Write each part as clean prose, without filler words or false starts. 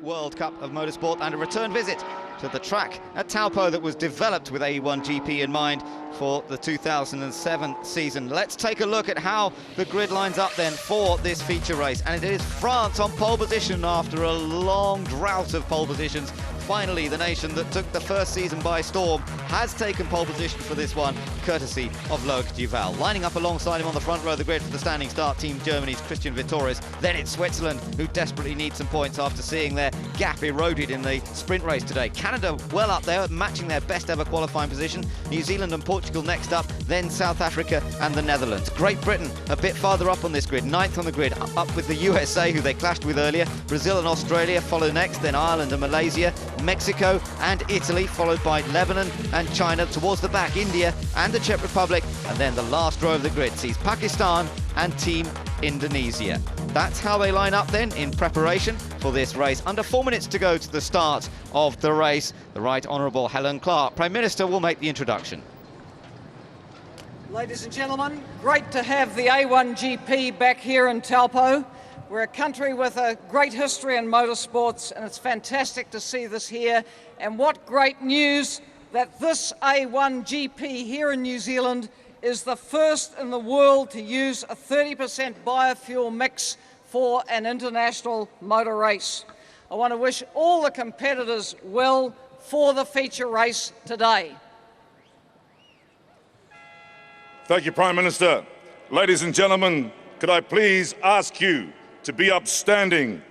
World Cup of Motorsport and a return visit to the track at Taupo that was developed with A1GP in mind for the 2007 season. Let's take a look at how the grid lines up then for this feature race. And it is France on pole position after a long drought of pole positions. Finally, the nation that took the first season by storm has taken pole position for this one, courtesy of Loïc Duval. Lining up alongside him on the front row of the grid for the standing start, Team Germany's Christian Vietoris. Then it's Switzerland, who desperately need some points after seeing their gap eroded in the sprint race today. Canada well up there, matching their best ever qualifying position. New Zealand and Portugal next up, then South Africa and the Netherlands. Great Britain a bit farther up on this grid, 9th on the grid, up with the USA, who they clashed with earlier. Brazil and Australia follow next, then Ireland and Malaysia. Mexico and Italy, followed by Lebanon and China. Towards the back, India and the Czech Republic, and then the last row of the grid sees Pakistan and Team Indonesia. That's how they line up then in preparation for this race. Under 4 minutes to go to the start of the race. The Right Honourable Helen Clark, Prime Minister, will make the introduction. Ladies and gentlemen, great to have the A1GP back here in Taupo. We're a country with a great history in motorsports, and it's fantastic to see this here. And what great news that this A1GP here in New Zealand is the first in the world to use a 30% biofuel mix for an international motor race. I want to wish all the competitors well for the feature race today. Thank you, Prime Minister. Ladies and gentlemen, could I please ask you to be upstanding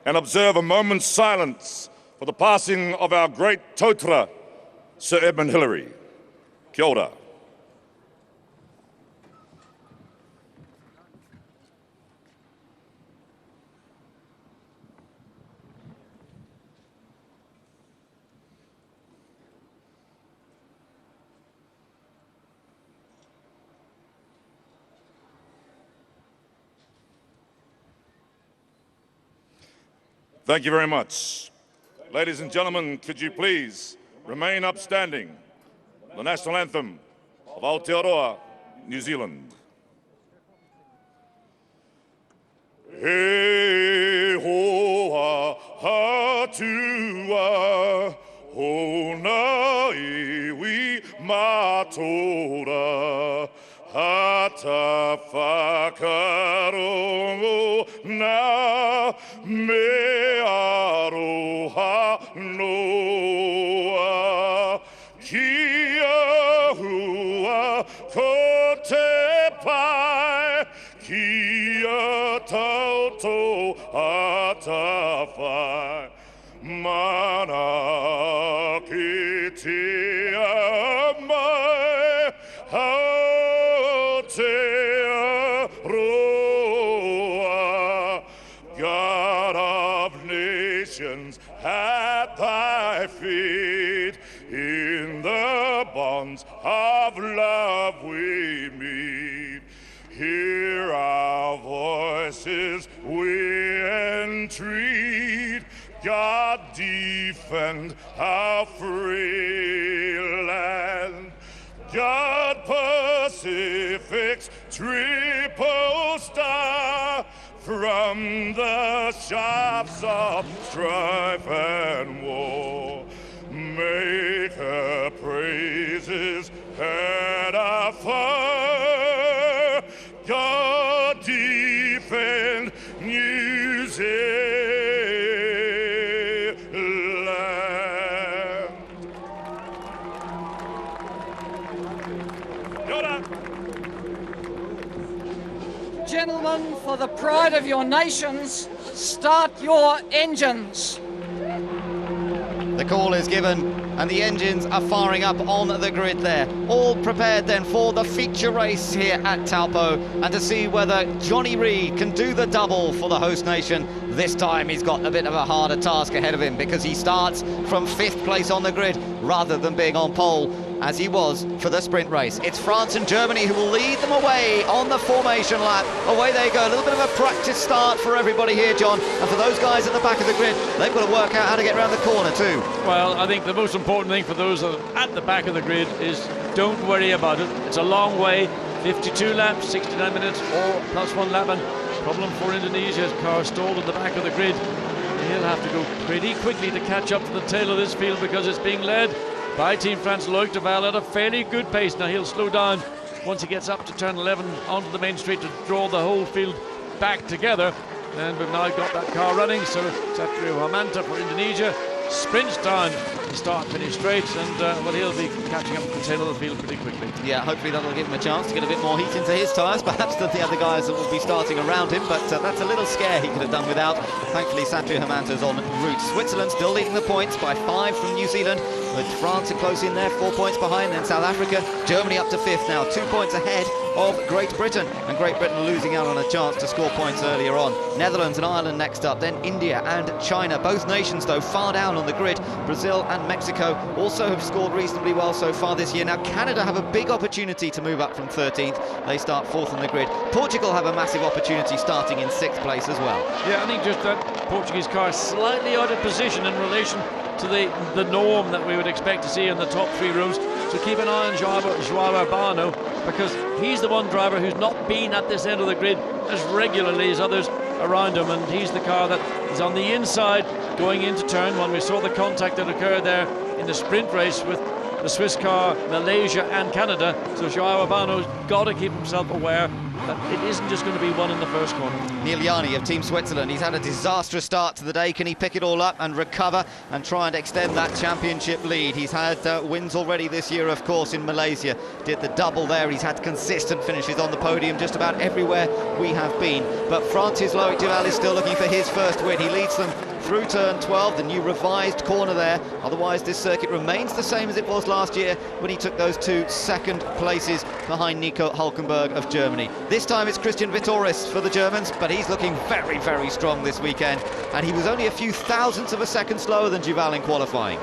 and observe a moment's silence for the passing of our great tautra, Sir Edmund Hillary. Kia ora. Thank you very much. Ladies and gentlemen, could you please remain upstanding? The national anthem of Aotearoa, New Zealand. He hoa hatua, hona iwi matora, hata whakarongo na me aroha noa. Kia hua ko te pai, kia tauto hata whai, mana ki te mai, hau te aroa. God of nations at thy feet, in the bonds of love we meet. Hear our voices, we entreat. God defend our free land. God Pacific's triple star, from the shafts of strife and war, make her praises heard afar. God defend New Zealand. Yoda. Gentlemen, for the pride of your nations, start your engines. The call is given and the engines are firing up on the grid there. All prepared then for the feature race here at Taupo, and to see whether Jonny Reid can do the double for the host nation. This time he's got a bit of a harder task ahead of him because he starts from 5th place on the grid rather than being on pole as he was for the sprint race. It's France and Germany who will lead them away on the formation lap. Away they go. A little bit of a practice start for everybody here, John. And for those guys at the back of the grid, they've got to work out how to get around the corner too. Well, I think the most important thing for those at the back of the grid is don't worry about it. It's a long way, 52 laps, 69 minutes, or plus 1 lap. And problem for Indonesia is car stalled at the back of the grid. he'll have to go pretty quickly to catch up to the tail of this field, because it's being led by Team France. Loïc Duval at a fairly good pace. Now he'll slow down once he gets up to turn 11 onto the main straight to draw the whole field back together. And we've now got that car running, so Sérgio Hamanta for Indonesia sprints down the start-finish straight, and well, he'll be catching up to the tail of the field pretty quickly. Yeah, hopefully that'll give him a chance to get a bit more heat into his tyres, perhaps than the other guys that will be starting around him, but that's a little scare he could have done without. Thankfully, Sérgio Hamanta's en route. Switzerland still leading the points by 5 from New Zealand, with France are close in there, 4 points behind, then South Africa. Germany up to 5th now, 2 points ahead of Great Britain, and Great Britain losing out on a chance to score points earlier on. Netherlands and Ireland next up, then India and China. Both nations, though, far down on the grid. Brazil and Mexico also have scored reasonably well so far this year. Now, Canada have a big opportunity to move up from 13th. They start 4th on the grid. Portugal have a massive opportunity starting in 6th place as well. Yeah, I think just that Portuguese car is slightly out of position in relation to the norm that we would expect to see in the top 3 rows. So keep an eye on João Urbano, because he's the one driver who's not been at this end of the grid as regularly as others around him, and he's the car that is on the inside going into turn 1. We saw the contact that occurred there in the sprint race with the Swiss car, Malaysia and Canada. So João Urbano's got to keep himself aware that it isn't just going to be one in the first corner. Neel Jani of Team Switzerland, he's had a disastrous start to the day. Can he pick it all up and recover and try and extend that championship lead? He's had wins already this year, of course, in Malaysia. Did the double there. He's had consistent finishes on the podium just about everywhere we have been. But France's Loïc Duval is still looking for his first win. He leads them through turn 12, the new revised corner there. Otherwise, this circuit remains the same as it was last year when he took those 2 second places behind Nico Hülkenberg of Germany. This time it's Christian Vietoris for the Germans, but he's looking very, very strong this weekend, and he was only a few thousandths of a second slower than Duval in qualifying.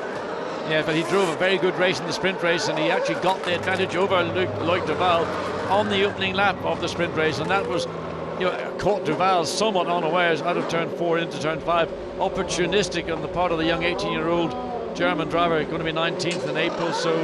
Yeah, but he drove a very good race in the sprint race, and he actually got the advantage over Loïc Duval on the opening lap of the sprint race, and that was, you know, caught Duval somewhat unawares out of turn 4 into turn 5. Opportunistic on the part of the young 18-year-old German driver, going to be 19th in April. So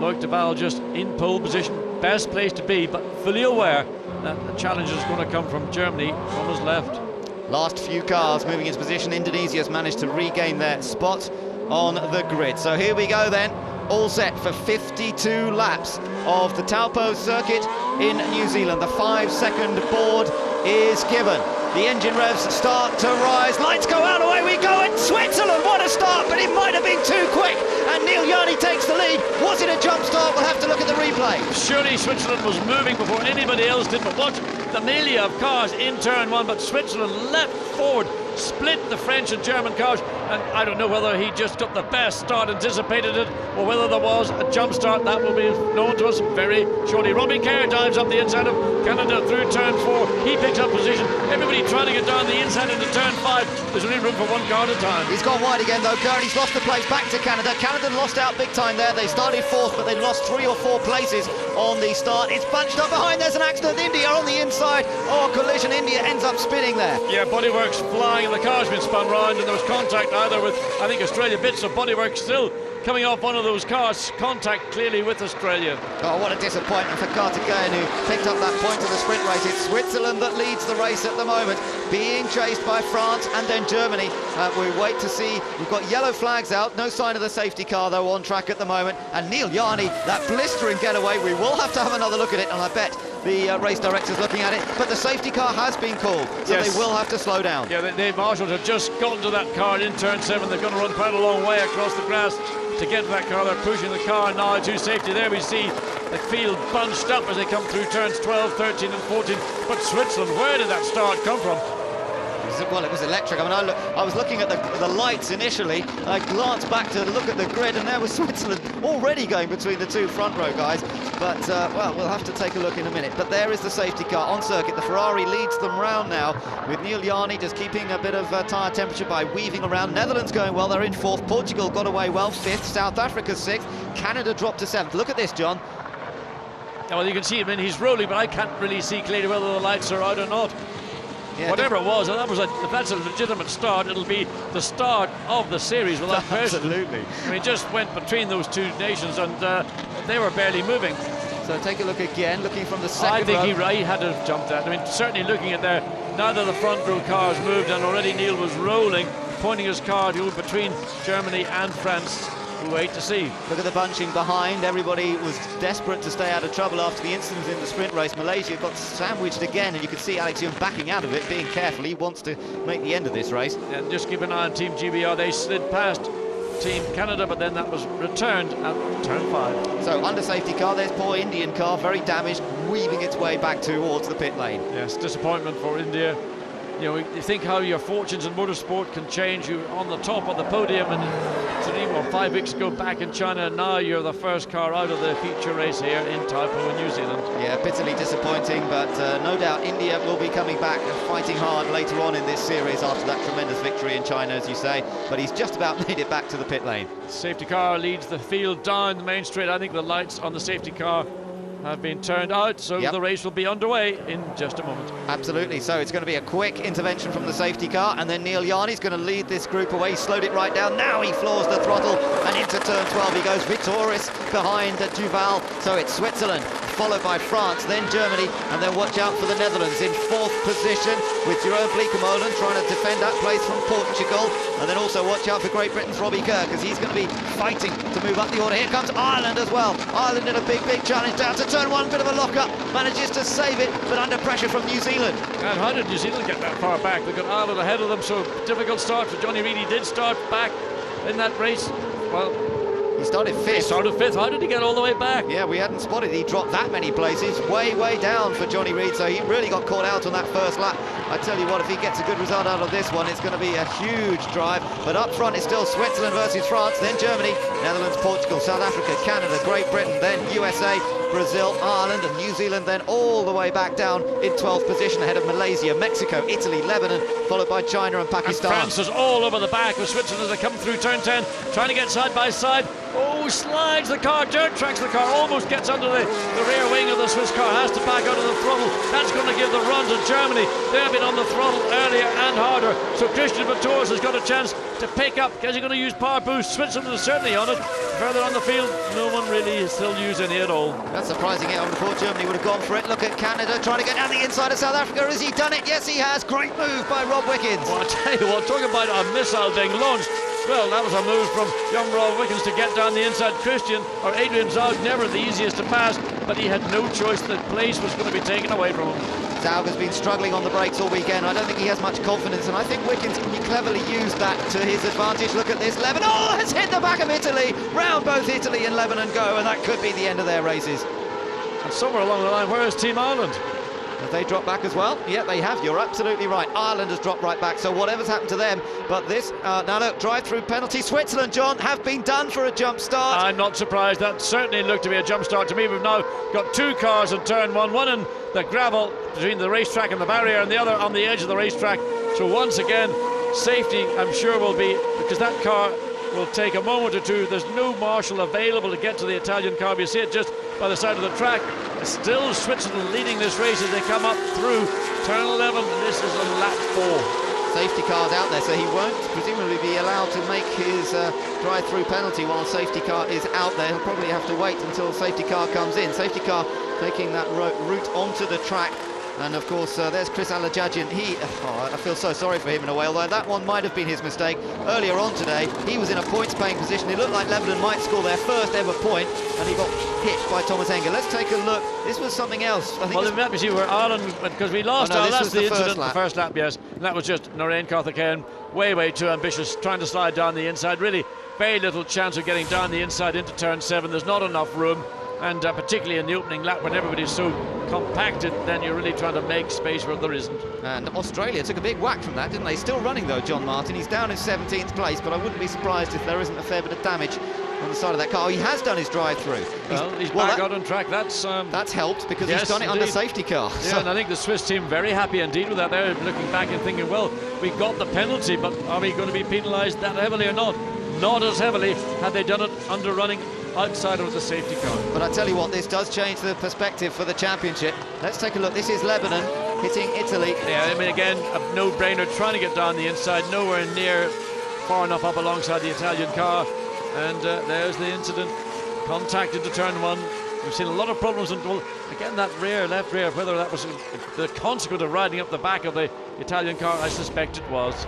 Loïc Duval just in pole position, best place to be, but fully aware that the challenge is going to come from Germany from his left. Last few cars moving into position. Indonesia has managed to regain their spot on the grid. So here we go then, all set for 52 laps of the Taupo circuit in New Zealand. The 5-second board is given. The engine revs start to rise. Lights go out, away we go. And Switzerland, what a start, but it might have been too quick. And Neel Jani takes the lead. Was it a jump start? We'll have to look at the replay. Surely Switzerland was moving before anybody else did, but watch the melee of cars in turn 1. But Switzerland leapt forward, split the French and German cars, and I don't know whether he just got the best start, anticipated it, or whether there was a jump start. That will be known to us very shortly. Robbie Kerr dives up the inside of Canada through turn 4. He picks up position. Everybody trying to get down the inside into turn 5. There's only room for 1 car at a time. He's gone wide again though, Kerr. He's lost the place back to Canada. Canada lost out big time there. They started 4th, but they lost 3 or 4 places on the start. It's bunched up behind. There's an accident. India on the inside. Oh, collision. India ends up spinning there. Yeah, bodywork's flying and the car's been spun round, and there was contact either with, I think, Australia. Bits of bodywork still coming off one of those cars. Contact clearly with Australia. Oh, what a disappointment for Karthikeyan, who picked up that point in the sprint race. It's Switzerland that leads the race at the moment, being chased by France and then Germany. We wait to see. We've got yellow flags out. No sign of the safety car, though, on track at the moment. And Neel Jani, that blistering getaway. We will have to have another look at it, and I bet the race director's looking at it. But the safety car has been called, so yes, they will have to slow down. Yeah, the marshals have just gotten to that car in turn 7. They're going to run quite a long way across the grass to get to that car. They're pushing the car now to safety. There we see the field bunched up as they come through turns 12, 13 and 14. But Switzerland, where did that start come from? Well, it was electric. I mean, I was looking at the lights initially. I glanced back to look at the grid, and there was Switzerland already going between the 2 front row guys. But, well, we'll have to take a look in a minute. But there is the safety car on circuit. The Ferrari leads them round now, with Neel Jani just keeping a bit of tyre temperature by weaving around. Netherlands going well. They're in 4th. Portugal got away well, 5th. South Africa 6th. Canada dropped to 7th. Look at this, John. Yeah, well, you can see him, and he's rolling, but I can't really see clearly whether the lights are out or not. Yeah, whatever it was, if that's a legitimate start, it'll be the start of the series without question. Absolutely. I mean, it just went between those 2 nations, and they were barely moving. So take a look again, looking from the second row. I think he had to have jumped that. I mean, certainly looking at there, now that the front row cars moved and already Neel was rolling, pointing his car to between Germany and France. We'll wait to see. Look at the bunching behind. Everybody was desperate to stay out of trouble after the incident in the sprint race. Malaysia got sandwiched again, and you can see Alex Yoong backing out of it, being careful. He wants to make the end of this race. And just keep an eye on Team GBR. They slid past Team Canada, but then that was returned at turn 5. So under safety car, there's poor Indian car, very damaged, weaving its way back towards the pit lane. Yes, disappointment for India. You know, you think how your fortunes in motorsport can change. You on the top of the podium, and 5 weeks ago back in China, and now you're the first car out of the feature race here in Taupo in New Zealand. Yeah, bitterly disappointing, but no doubt India will be coming back and fighting hard later on in this series after that tremendous victory in China, as you say, but he's just about made it back to the pit lane. Safety car leads the field down the main straight. I think the lights on the safety car have been turned out, so the race will be underway in just a moment. Absolutely, so it's going to be a quick intervention from the safety car, and then Neel Jani's going to lead this group away. He slowed it right down, now he floors the throttle, and into turn 12 he goes. Vietoris behind Duval, so it's Switzerland, followed by France, then Germany, and then watch out for the Netherlands in 4th position, with Jeroen Bleekemolen trying to defend that place from Portugal, and then also watch out for Great Britain's Robbie Kerr, because he's going to be fighting to move up the order. Here comes Ireland as well. Ireland in a big challenge down to turn 1, bit of a lock-up, manages to save it, but under pressure from New Zealand. And how did New Zealand get that far back? They've got Ireland ahead of them, so difficult start for Jonny. Reid. He did start back in that race. Well, he started 5th. He started 5th. How did he get all the way back? Yeah, we hadn't spotted he dropped that many places, way down for Jonny Reid, so he really got caught out on that first lap. I tell you what, if he gets a good result out of this one, it's going to be a huge drive. But up front it's still Switzerland versus France, then Germany, Netherlands, Portugal, South Africa, Canada, Great Britain, then USA, Brazil, Ireland and New Zealand, then all the way back down in 12th position ahead of Malaysia, Mexico, Italy, Lebanon, followed by China and Pakistan. And France is all over the back of Switzerland as they come through turn 10, trying to get side by side. Oh, slides the car, dirt tracks the car, almost gets under the rear wing of the Swiss car, has to back out of the throttle. That's going to give the run to Germany. They've been on the throttle earlier and harder, so Christian Vietoris has got a chance to pick up. Is he going to use power boost? Switzerland is certainly on it. Further on the field, no one really is still using it at all. That's surprising. I would have thought Germany would have gone for it. Look at Canada trying to get down the inside of South Africa. Has he done it? Yes, he has. Great move by Rob Wickens. Well, I tell you what, talking about a missile being launched. Well, that was a move from young Rob Wickens to get down the inside. Adrian Zaugg, never the easiest to pass, but he had no choice. The place was going to be taken away from him. Zaugg has been struggling on the brakes all weekend. I don't think he has much confidence, and I think Wickens cleverly used that to his advantage. Look at this, Lebanon, oh, has hit the back of Italy. Round both Italy and Lebanon go, and that could be the end of their races. And somewhere along the line, where is Team Ireland? Have they dropped back as well? Yeah, they have. You're absolutely right. Ireland has dropped right back, so whatever's happened to them. But this, now look, drive-through penalty. Switzerland, John, have been done for a jump start. I'm not surprised. That certainly looked to be a jump start to me. We've now got 2 cars in turn 1, one in the gravel between the racetrack and the barrier, and the other on the edge of the racetrack. So once again, safety, I'm sure, will be, because that car will take a moment or two. There's no marshal available to get to the Italian car. You see it just by the side of the track. Still Switzerland leading this race as they come up through turn 11. This is on lap 4. Safety car's out there, so he won't presumably be allowed to make his drive-through penalty while safety car is out there. He'll probably have to wait until safety car comes in. Safety car taking that route onto the track. And of course, there's Chris Alajajian. I feel so sorry for him in a way, although that one might have been his mistake. Earlier on today, he was in a points-paying position. It looked like Lebanon might score their first ever point, and he got hit by Tomáš Enge. Let's take a look. This was something else. I think well, let me see where Ireland, because we lost that's the incident, the first lap, yes. And that was just Narain Karthikeyan, way too ambitious, trying to slide down the inside. Really, very little chance of getting down the inside into turn 7. There's not enough room. And particularly in the opening lap when everybody's so compacted, then you're really trying to make space where there isn't. And Australia took a big whack from that, didn't they? Still running though, John Martin. He's down in 17th place, but I wouldn't be surprised if there isn't a fair bit of damage on the side of that car. Oh, he has done his drive-through. He's back out on track. That's helped because yes, he's done it indeed. under safety car. Yeah, and I think the Swiss team very happy indeed with that. They're looking back and thinking, well, we got the penalty, but are we going to be penalised that heavily or not? Not as heavily had they done it under running outside of the safety car. But I tell you what, this does change the perspective for the championship. Let's take a look. This is Lebanon hitting Italy. Yeah, I mean, again, a no-brainer, trying to get down the inside, nowhere near far enough up alongside the Italian car. And there's the incident. Contact into turn 1. We've seen a lot of problems, and well, again, that left rear, whether that was the consequence of riding up the back of the Italian car, I suspect it was.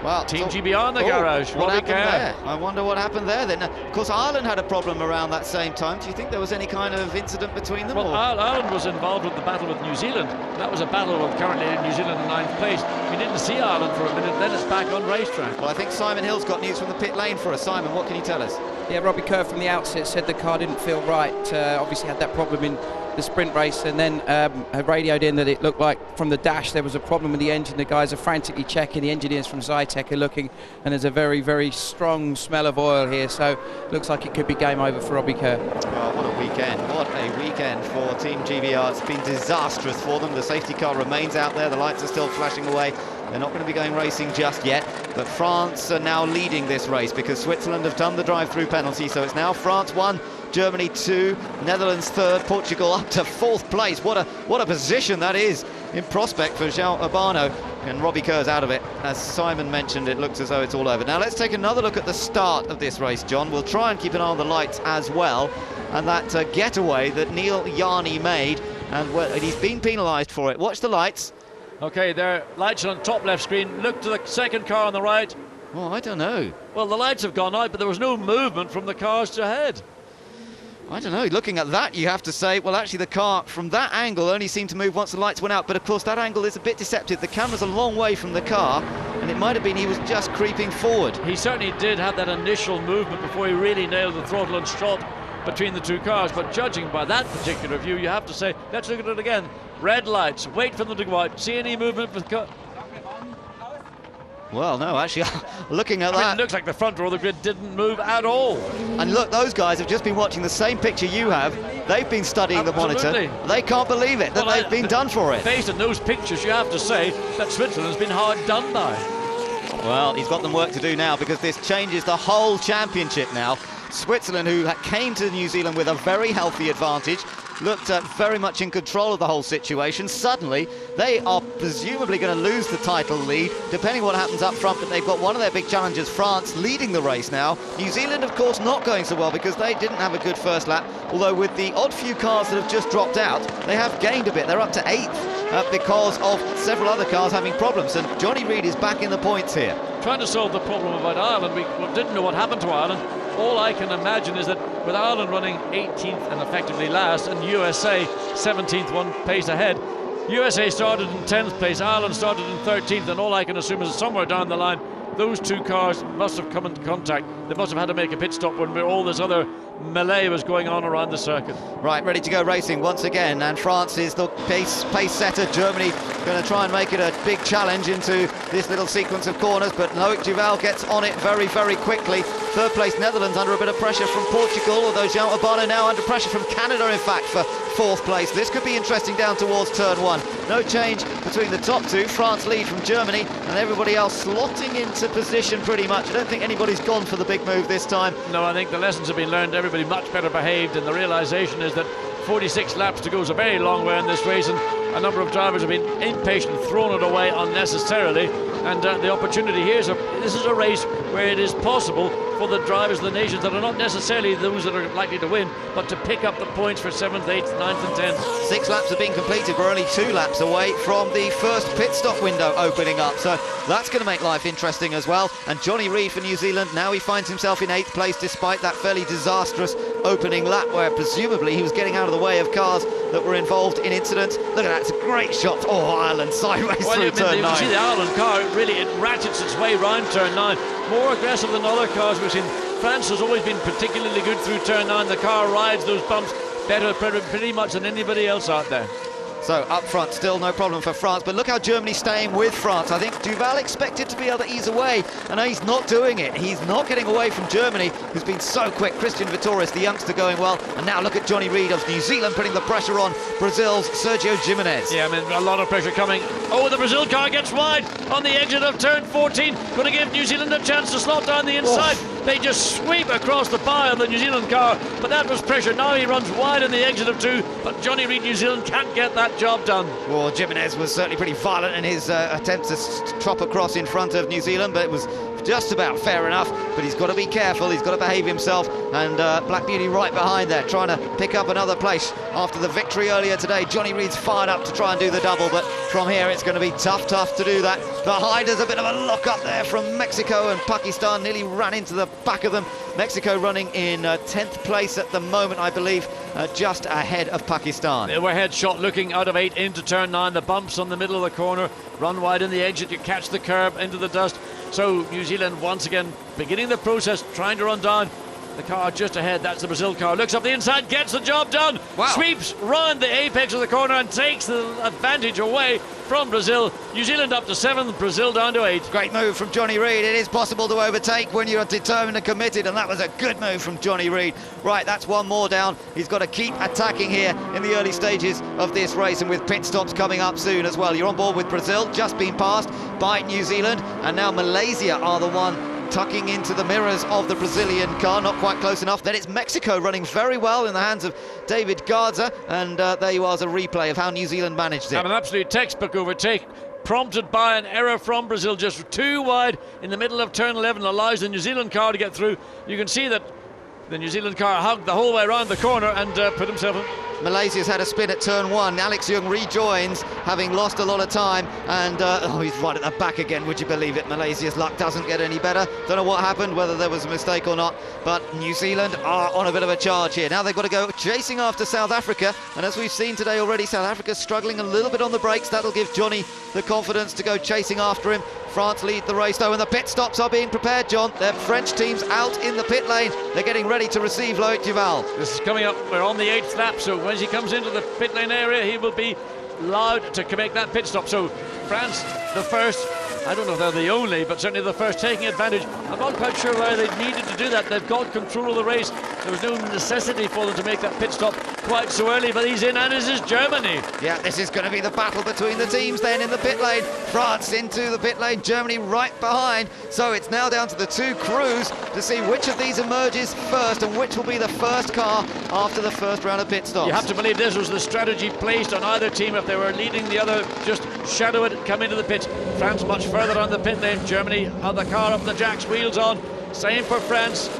Well, Team GBR in the garage. What Robbie happened Kerr. there? I wonder what happened there then. Of course, Ireland had a problem around that same time. Do you think there was any kind of incident between them? Well, Ireland was involved with the battle with New Zealand. That was a battle with currently New Zealand in 9th place. We didn't see Ireland for a minute, then it's back on racetrack. Well, I think Simon Hill's got news from the pit lane for us. Simon, what can you tell us? Yeah, Robbie Kerr from the outset said the car didn't feel right. Obviously had that problem in the sprint race, and then had radioed in that it looked like from the dash there was a problem with the engine. The guys are frantically checking. The engineers from Zytek are looking, and there's a very, very strong smell of oil here, so looks like it could be game over for Robbie Kerr. Oh, what a weekend. What a weekend for Team GBR. It's been disastrous for them. The safety car remains out there. The lights are still flashing away. They're not going to be going racing just yet, but France are now leading this race because Switzerland have done the drive-through penalty, so it's now France 1, Germany 2, Netherlands 3rd, Portugal up to 4th place. What a position that is in prospect for João Urbano, and Robbie Kerr's out of it. As Simon mentioned, it looks as though it's all over. Now let's take another look at the start of this race, John. We'll try and keep an eye on the lights as well, and that getaway that Neel Jani made, and he's been penalised for it. Watch the lights. Okay, there, lights on top left screen. Look to the second car on the right. Well, I don't know. Well, the lights have gone out, but there was no movement from the cars ahead. I don't know. Looking at that, you have to say, well, actually, the car from that angle only seemed to move once the lights went out. But, of course, that angle is a bit deceptive. The camera's a long way from the car, and it might have been he was just creeping forward. He certainly did have that initial movement before he really nailed the throttle and shot between the two cars. But judging by that particular view, you have to say, let's look at it again. Red lights, wait for them to go out. See any movement with the car? Well, no, actually, looking at that. It looks like the front row of the grid didn't move at all. And look, those guys have just been watching the same picture you have. They've been studying the monitor. They can't believe it, that they've been done for it. Based on those pictures, you have to say that Switzerland's been hard done by. Well, he's got them work to do now because this changes the whole championship now. Switzerland, who came to New Zealand with a very healthy advantage, looked very much in control of the whole situation. Suddenly, they are presumably going to lose the title lead, depending what happens up front, but they've got one of their big challengers, France, leading the race now. New Zealand, of course, not going so well because they didn't have a good first lap, although with the odd few cars that have just dropped out, they have gained a bit. They're up to 8th because of several other cars having problems, and Jonny Reid is back in the points here. Trying to solve the problem about Ireland, we didn't know what happened to Ireland. All I can imagine is that with Ireland running 18th and effectively last, and USA 17th, one pace ahead, USA started in 10th place, Ireland started in 13th, and all I can assume is somewhere down the line those two cars must have come into contact. They must have had to make a pit stop when all this other melee was going on around the circuit. Right, ready to go racing once again, and France is the pace setter. Germany going to try and make it a big challenge into this little sequence of corners, but Loïc Duval gets on it very, very quickly. 3rd place Netherlands under a bit of pressure from Portugal, although João Urbano now under pressure from Canada, in fact, for 4th place. This could be interesting down towards turn 1. No change between the top two. France lead from Germany, and everybody else slotting into position pretty much. I don't think anybody's gone for the big move this time. No, I think the lessons have been learned. Everybody much better behaved, and the realization is that 46 laps to go is a very long way in this race, and a number of drivers have been impatient, thrown it away unnecessarily, and the opportunity here is this is a race where it is possible for the drivers of the nations that are not necessarily those that are likely to win, but to pick up the points for 7th, 8th, 9th and 10th. 6 laps have been completed. We're only 2 laps away from the first pit stop window opening up, so that's going to make life interesting as well. And Jonny Reid for New Zealand, now he finds himself in 8th place despite that fairly disastrous opening lap where presumably he was getting out of the way of cars that were involved in incidents. Look at that, it's a great shot. Oh, Ireland sideways through turn 9. You see the Ireland car, it ratchets its way round turn 9. More aggressive than other cars we've seen. France has always been particularly good through turn 9. The car rides those bumps better pretty much than anybody else out there. So up front, still no problem for France, but look how Germany's staying with France. I think Duval expected to be able to ease away, and he's not doing it. He's not getting away from Germany, who's been so quick. Christian Vietoris, the youngster, going well, and now look at Jonny Reid of New Zealand putting the pressure on Brazil's Sérgio Jimenez. Yeah, I mean, a lot of pressure coming. Oh, the Brazil car gets wide on the exit of turn 14. Going to give New Zealand a chance to slot down the inside. Oh. They just sweep across the bar of the New Zealand car, but that was pressure. Now he runs wide on the exit of 2, but Jonny Reid, New Zealand, can't get that job done. Well, Jimenez was certainly pretty violent in his attempt to trot across in front of New Zealand, but it was just about fair enough, but he's got to be careful, he's got to behave himself, and Black Beauty right behind there, trying to pick up another place after the victory earlier today. Jonny Reid's fired up to try and do the double, but from here it's going to be tough to do that. Behind us, a bit of a lock up there from Mexico, and Pakistan nearly ran into the back of them. Mexico running in 10th place at the moment, I believe, just ahead of Pakistan. They were headshot looking out of 8 into turn 9. The bumps on the middle of the corner, run wide in the exit, you catch the curb into the dust. So New Zealand once again beginning the process, trying to run down. The car just ahead, that's the Brazil car, looks up the inside, gets the job done. Wow. Sweeps round the apex of the corner and takes the advantage away from Brazil. New Zealand up to 7th, Brazil down to 8th. Great move from Jonny Reid. It is possible to overtake when you're determined and committed, and that was a good move from Jonny Reid. Right, that's one more down. He's got to keep attacking here in the early stages of this race, and with pit stops coming up soon as well. You're on board with Brazil, just been passed by New Zealand, and now Malaysia are the one tucking into the mirrors of the Brazilian car, not quite close enough. Then it's Mexico running very well in the hands of David Garza, and there you are, as a replay of how New Zealand managed it. And an absolute textbook overtake, prompted by an error from Brazil, just too wide in the middle of turn 11, allows the New Zealand car to get through. You can see that the New Zealand car hugged the whole way around the corner and put himself in. Malaysia's had a spin at turn 1. Alex Yoong rejoins, having lost a lot of time, and he's right at the back again, would you believe it? Malaysia's luck doesn't get any better. Don't know what happened, whether there was a mistake or not, but New Zealand are on a bit of a charge here. Now they've got to go chasing after South Africa, and as we've seen today already, South Africa's struggling a little bit on the brakes. That'll give Jonny the confidence to go chasing after him. France lead the race though, and the pit stops are being prepared, John. Their French team's out in the pit lane. They're getting ready to receive Loïc Duval. This is coming up, we're on the 8th lap, so when he comes into the pit lane area, he will be allowed to make that pit stop. So France, the first, I don't know if they're the only, but certainly the first taking advantage. I'm not quite sure why they needed to do that. They've got control of the race. There was no necessity for them to make that pit stop quite so early, but he's in, and this is Germany. Yeah, this is going to be the battle between the teams then in the pit lane. France into the pit lane, Germany right behind. So it's now down to the two crews to see which of these emerges first and which will be the first car after the first round of pit stops. You have to believe this was the strategy placed on either team. If they were leading the other, just shadow it, come into the pit. France much further on the pit lane. Germany on the car up the jacks, wheels on. Same for France.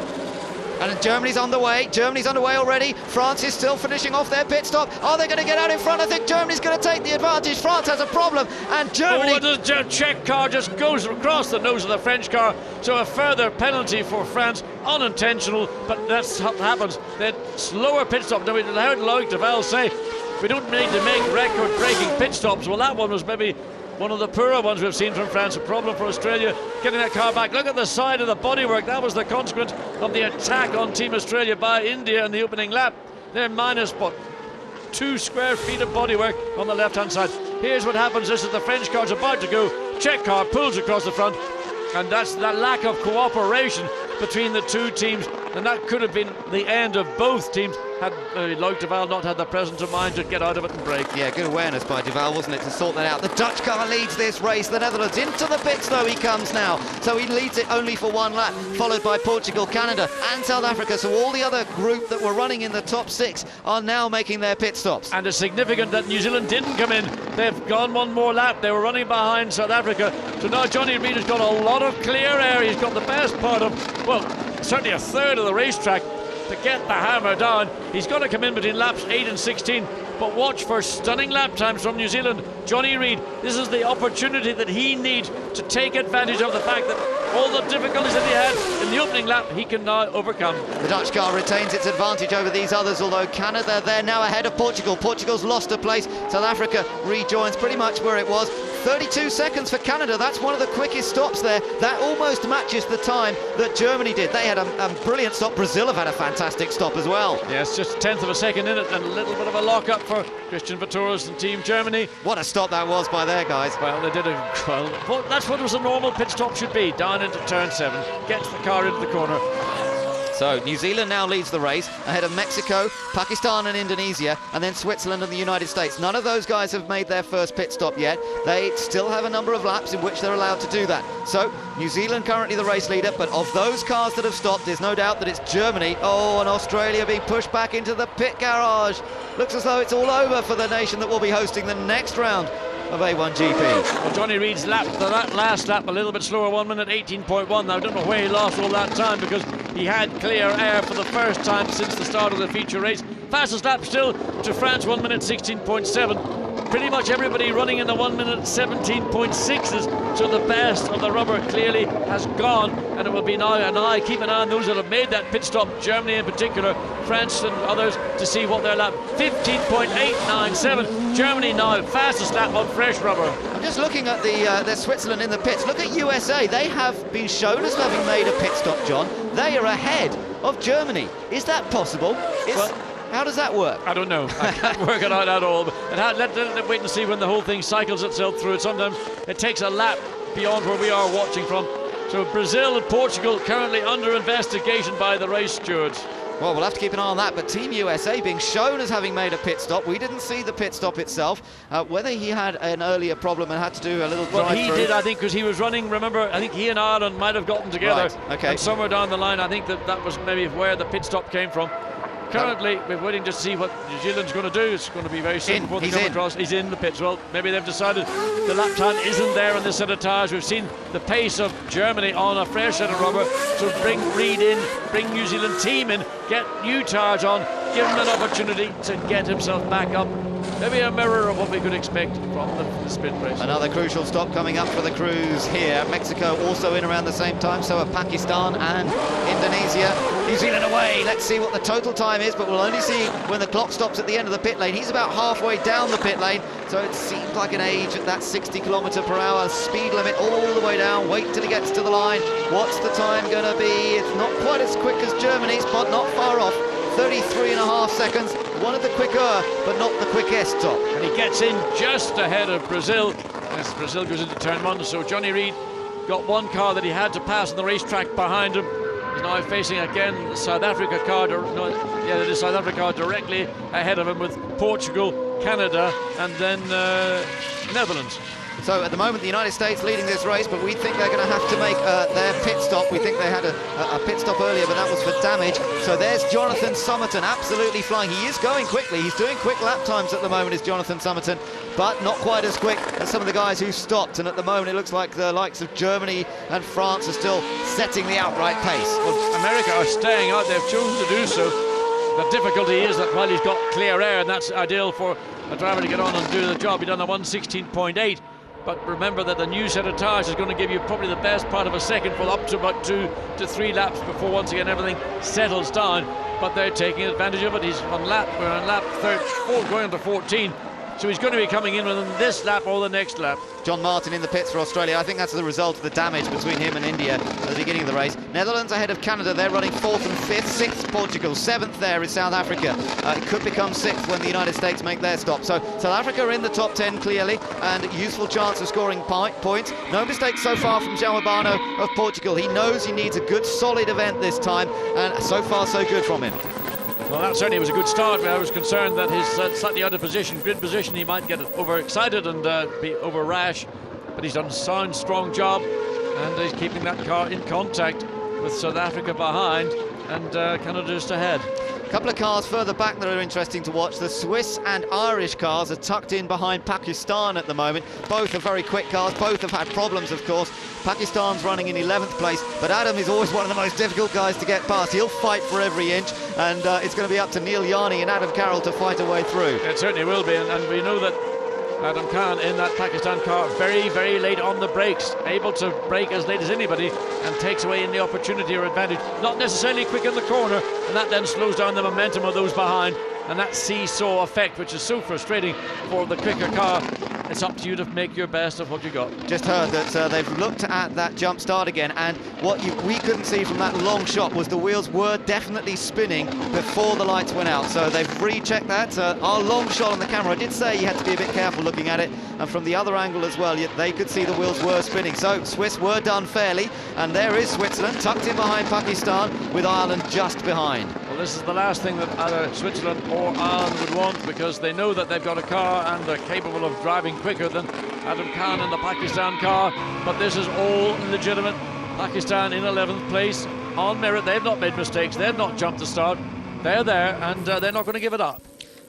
And Germany's on the way. Germany's underway already. France is still finishing off their pit stop. Are they going to get out in front? I think Germany's going to take the advantage. France has a problem, and Germany... Oh, the Czech car just goes across the nose of the French car. So a further penalty for France, unintentional, but that's what happens. That slower pit stop. Now, we heard Loïc Duval say, we don't need to make record-breaking pit stops. Well, that one was maybe one of the poorer ones we've seen from France. A problem for Australia getting that car back. Look at the side of the bodywork. That was the consequence of the attack on Team Australia by India in the opening lap. They're minus, what, 2 square feet of bodywork on the left-hand side. Here's what happens. This is the French car's about to go. Czech car pulls across the front, and that's that lack of cooperation between the two teams, and that could have been the end of both teams had Loïc Duval not had the presence of mind to get out of it and brake. Yeah, good awareness by Duval, wasn't it, to sort that out. The Dutch car leads this race. The Netherlands into the pits, though, he comes now. So he leads it only for one lap, followed by Portugal, Canada and South Africa. So all the other group that were running in the top 6 are now making their pit stops. And it's significant that New Zealand didn't come in. They've gone one more lap. They were running behind South Africa. So now Jonny Reid has got a lot of clear air. He's got the best part of, well, certainly a third of the racetrack to get the hammer down. He's got to come in between laps 8 and 16, but watch for stunning lap times from New Zealand. Jonny Reid, this is the opportunity that he needs to take advantage of the fact that all the difficulties that he had in the opening lap, he can now overcome. The Dutch car retains its advantage over these others, although Canada, they're now ahead of Portugal. Portugal's lost a place. South Africa rejoins pretty much where it was. 32 seconds for Canada. That's one of the quickest stops there. That almost matches the time that Germany did. They had a brilliant stop. Brazil have had a fantastic stop as well. Yes, just a tenth of a second in it, and a little bit of a lock-up for Christian Vietoris and Team Germany. What a stop that was by their guys. Well, they did well, that's what was a normal pit stop should be. Down into turn 7, gets the car into the corner. So New Zealand now leads the race ahead of Mexico, Pakistan and Indonesia, and then Switzerland and the United States. None of those guys have made their first pit stop yet. They still have a number of laps in which they're allowed to do that. So New Zealand currently the race leader, but of those cars that have stopped, there's no doubt that it's Germany. Oh, and Australia being pushed back into the pit garage. Looks as though it's all over for the nation that will be hosting the next round of A1GP. Well, Johnny Reid's lap, the last lap, a little bit slower, 1 minute 18.1. Now, I don't know where he lost all that time, because he had clear air for the first time since the start of the feature race. Fastest lap still to France, 1 minute 16.7. Pretty much everybody running in the 1 minute 17.6s, so the best of the rubber clearly has gone, and it will be now an eye, keep an eye on those that have made that pit stop, Germany in particular, France and others, to see what their lap, 15.897. Germany now, fastest lap on fresh rubber. I'm just looking at there's Switzerland in the pits. Look at USA. They have been shown as having made a pit stop, John. They are ahead of Germany. Is that possible? How does that work? I don't know. I can't work it out at all. But let wait and see when the whole thing cycles itself through. Sometimes it takes a lap beyond where we are watching from. So Brazil and Portugal currently under investigation by the race stewards. Well, we'll have to keep an eye on that, but Team USA being shown as having made a pit stop. We didn't see the pit stop itself. Whether he had an earlier problem and had to do a little drive-through. Well, he did, I think, because he was running, remember, I think he and Ireland might have gotten together. Right, okay. And somewhere down the line, I think that was maybe where the pit stop came from. Currently, we're waiting to see what New Zealand's going to do. It's going to be very soon before they come across. He's in the pits. Well, maybe they've decided the lap time isn't there on this set of tyres. We've seen the pace of Germany on a fresh set of rubber. So bring Reid in, bring New Zealand team in, get new tyres on, give him an opportunity to get himself back up. Maybe a mirror of what we could expect from the sprint race. Another crucial stop coming up for the crews here. Mexico also in around the same time, so are Pakistan and Indonesia. New Zealand away. Let's see what the total time is, but we'll only see when the clock stops at the end of the pit lane. He's about halfway down the pit lane, so it seems like an age at that 60 km/h speed limit all the way down. Wait till he gets to the line. What's the time going to be? It's not quite as quick as Germany's, but not far off. 33.5 seconds. One of the quicker, but not the quickest top. And he gets in just ahead of Brazil as Brazil goes into turn one. So Johnny Reid got one car that he had to pass on the racetrack behind him. He's now facing again the South Africa car. The South Africa car directly ahead of him, with Portugal, Canada, and then Netherlands. So at the moment the United States leading this race, but we think they're going to have to make their pit stop. We think they had a pit stop earlier, but that was for damage. So there's Jonathan Summerton absolutely flying. He is going quickly. He's doing quick lap times at the moment, is Jonathan Summerton, but not quite as quick as some of the guys who stopped. And at the moment it looks like the likes of Germany and France are still setting the outright pace. Well, America are staying out. They've chosen to do so. The difficulty is that while he's got clear air, and that's ideal for a driver to get on and do the job, he's done a 1:16.8. But remember that the new set of tyres is going to give you probably the best part of a second for up to about 2 to 3 laps before once again everything settles down. But they're taking advantage of it. We're on lap 34, going on to 14. So he's going to be coming in within this lap or the next lap. John Martin in the pits for Australia. I think that's the result of the damage between him and India at the beginning of the race. Netherlands ahead of Canada. They're running 4th and 5th. 6th Portugal. 7th there is South Africa. It could become 6th when the United States make their stop. So South Africa are in the top 10 clearly, and useful chance of scoring points. No mistakes so far from João Urbano of Portugal. He knows he needs a good solid event this time, and so far so good from him. Well, that certainly was a good start. I was concerned that his slightly out of position, grid position, he might get overexcited and be over rash. But he's done a sound, strong job, and he's keeping that car in contact with South Africa behind and Canada just ahead. A couple of cars further back that are interesting to watch. The Swiss and Irish cars are tucked in behind Pakistan at the moment. Both are very quick cars. Both have had problems, of course. Pakistan's running in 11th place, but Adam is always one of the most difficult guys to get past. He'll fight for every inch, and it's going to be up to Neel, Jani and Adam Carroll to fight a way through. It certainly will be, and we know that Adrian in that Pakistan car very, very late on the brakes, able to brake as late as anybody, and takes away any opportunity or advantage. Not necessarily quick in the corner, and that then slows down the momentum of those behind, and that seesaw effect, which is so frustrating for the quicker car. It's up to you to make your best of what you got. Just heard that they've looked at that jump start again, and what we couldn't see from that long shot was the wheels were definitely spinning before the lights went out. So they've rechecked that. Our long shot on the camera, I did say you had to be a bit careful looking at it, and from the other angle as well, they could see the wheels were spinning. So Swiss were done fairly, and there is Switzerland tucked in behind Pakistan, with Ireland just behind. Well, this is the last thing that either Switzerland or Ireland would want, because they know that they've got a car and they're capable of driving quicker than Adrian in the Pakistan car, but this is all legitimate. Pakistan in 11th place on merit. They've not made mistakes, they've not jumped the start, they're there, and they're not going to give it up.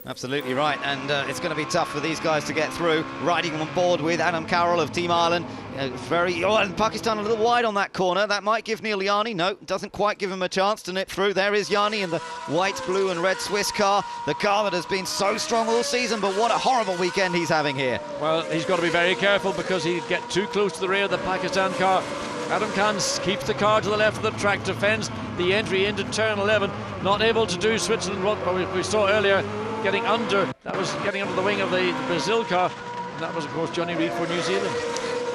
Absolutely right, and it's going to be tough for these guys to get through. Riding on board with Adam Carroll of Team Ireland. And Pakistan a little wide on that corner. That might give Neel Jani. No, doesn't quite give him a chance to nip through. There is Jani in the white, blue and red Swiss car. The car that has been so strong all season, but what a horrible weekend he's having here. Well, he's got to be very careful because he'd get too close to the rear of the Pakistan car. Adam Khan keeps the car to the left of the track, defends the entry into turn 11. Not able to do Switzerland what we saw earlier, getting under the wing of the Brazil car. And that was, of course, Jonny Reid for New Zealand.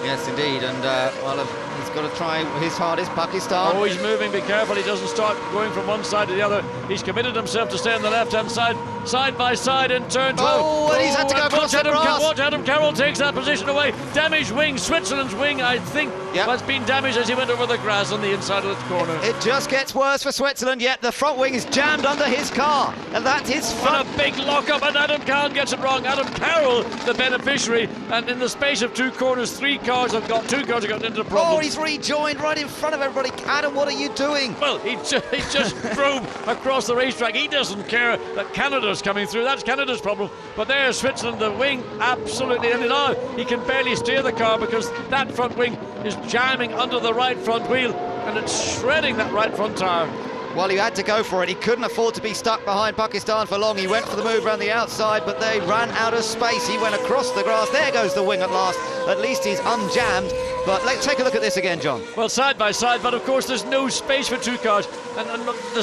Yes, indeed, and well, he's got to try his hardest. Pakistan. Oh, he's moving. Be careful. He doesn't start going from one side to the other. He's committed himself to stay on the left-hand side, side by side in turn 12. Oh, and he's had to go across the grass. Watch Adam Carroll takes that position away. Damaged wing. Switzerland's wing, I think, has been damaged as he went over the grass on the inside of the corner. It just gets worse for Switzerland, yet the front wing is jammed under his car, and that's his front. And a big lock-up, and Adam Khan gets it wrong. Adam Carroll, the beneficiary, and in the space of two corners, two cars have got into the problem. Oh, he's rejoined right in front of everybody. Adam, what are you doing? Well, he just drove across the racetrack. He doesn't care that Canada's coming through. That's Canada's problem. But there's Switzerland, the wing, absolutely. And now he can barely steer the car because that front wing is jamming under the right front wheel, and it's shredding that right front tyre. Well, he had to go for it. He couldn't afford to be stuck behind Pakistan for long. He went for the move around the outside, but they ran out of space. He went across the grass. There goes the wing at last. At least he's unjammed. But let's take a look at this again, John. Well, side by side, but of course there's no space for two cars. And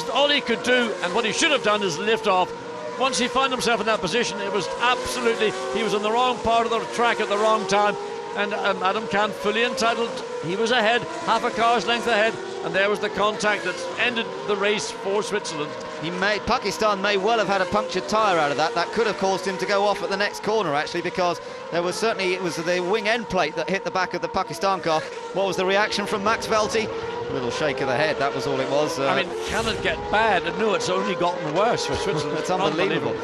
all he could do, and what he should have done, is lift off. Once he found himself in that position, it was absolutely, he was on the wrong part of the track at the wrong time. And Adam Khan fully entitled. He was ahead, half a car's length ahead, and there was the contact that ended the race for Switzerland. Pakistan may well have had a punctured tyre out of that. That could have caused him to go off at the next corner, actually, because there was certainly, it was the wing end plate that hit the back of the Pakistan car. What was the reaction from Max Velti? A little shake of the head, that was all it was. I mean, can it get bad? And no, it's only gotten worse for Switzerland. It's unbelievable.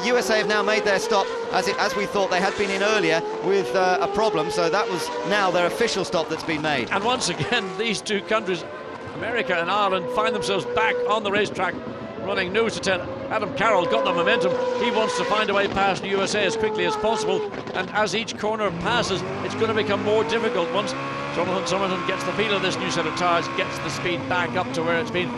USA have now made their stop, as we thought they had been in earlier, with a problem, so that was now their official stop that's been made. And once again, these two countries, America and Ireland, find themselves back on the racetrack, running nose to tail. Adam Carroll got the momentum. He wants to find a way past the USA as quickly as possible, and as each corner passes, it's going to become more difficult. Once Jonathan Summerton gets the feel of this new set of tyres, gets the speed back up to where it's been,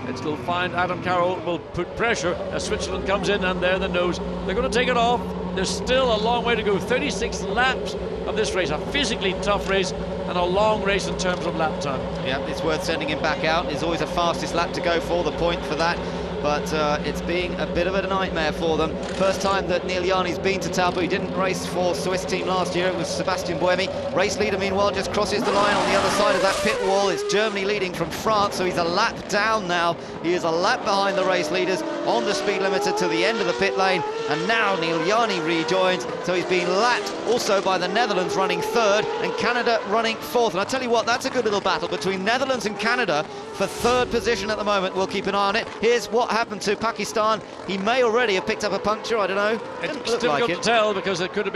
it'll find Adam Carroll will put pressure as Switzerland comes in, and they're the nose. They're going to take it off. There's still a long way to go. 36 laps of this race, a physically tough race and a long race in terms of lap time. Yeah, it's worth sending him back out. There's always a fastest lap to go for, the point for that. But it's being a bit of a nightmare for them. First time that Neel Jani's been to Taupo. He didn't race for Swiss team last year. It was Sebastian Buemi. Race leader, meanwhile, just crosses the line on the other side of that pit wall. It's Germany leading from France, so he's a lap down now. He is a lap behind the race leaders on the speed limiter to the end of the pit lane. And now Neel Jani rejoins, so he's been lapped also by the Netherlands running third and Canada running fourth. And I tell you what, that's a good little battle between Netherlands and Canada for third position at the moment. We'll keep an eye on it. Here's what happened to Pakistan. He may already have picked up a puncture, I don't know. It's difficult to tell because it would have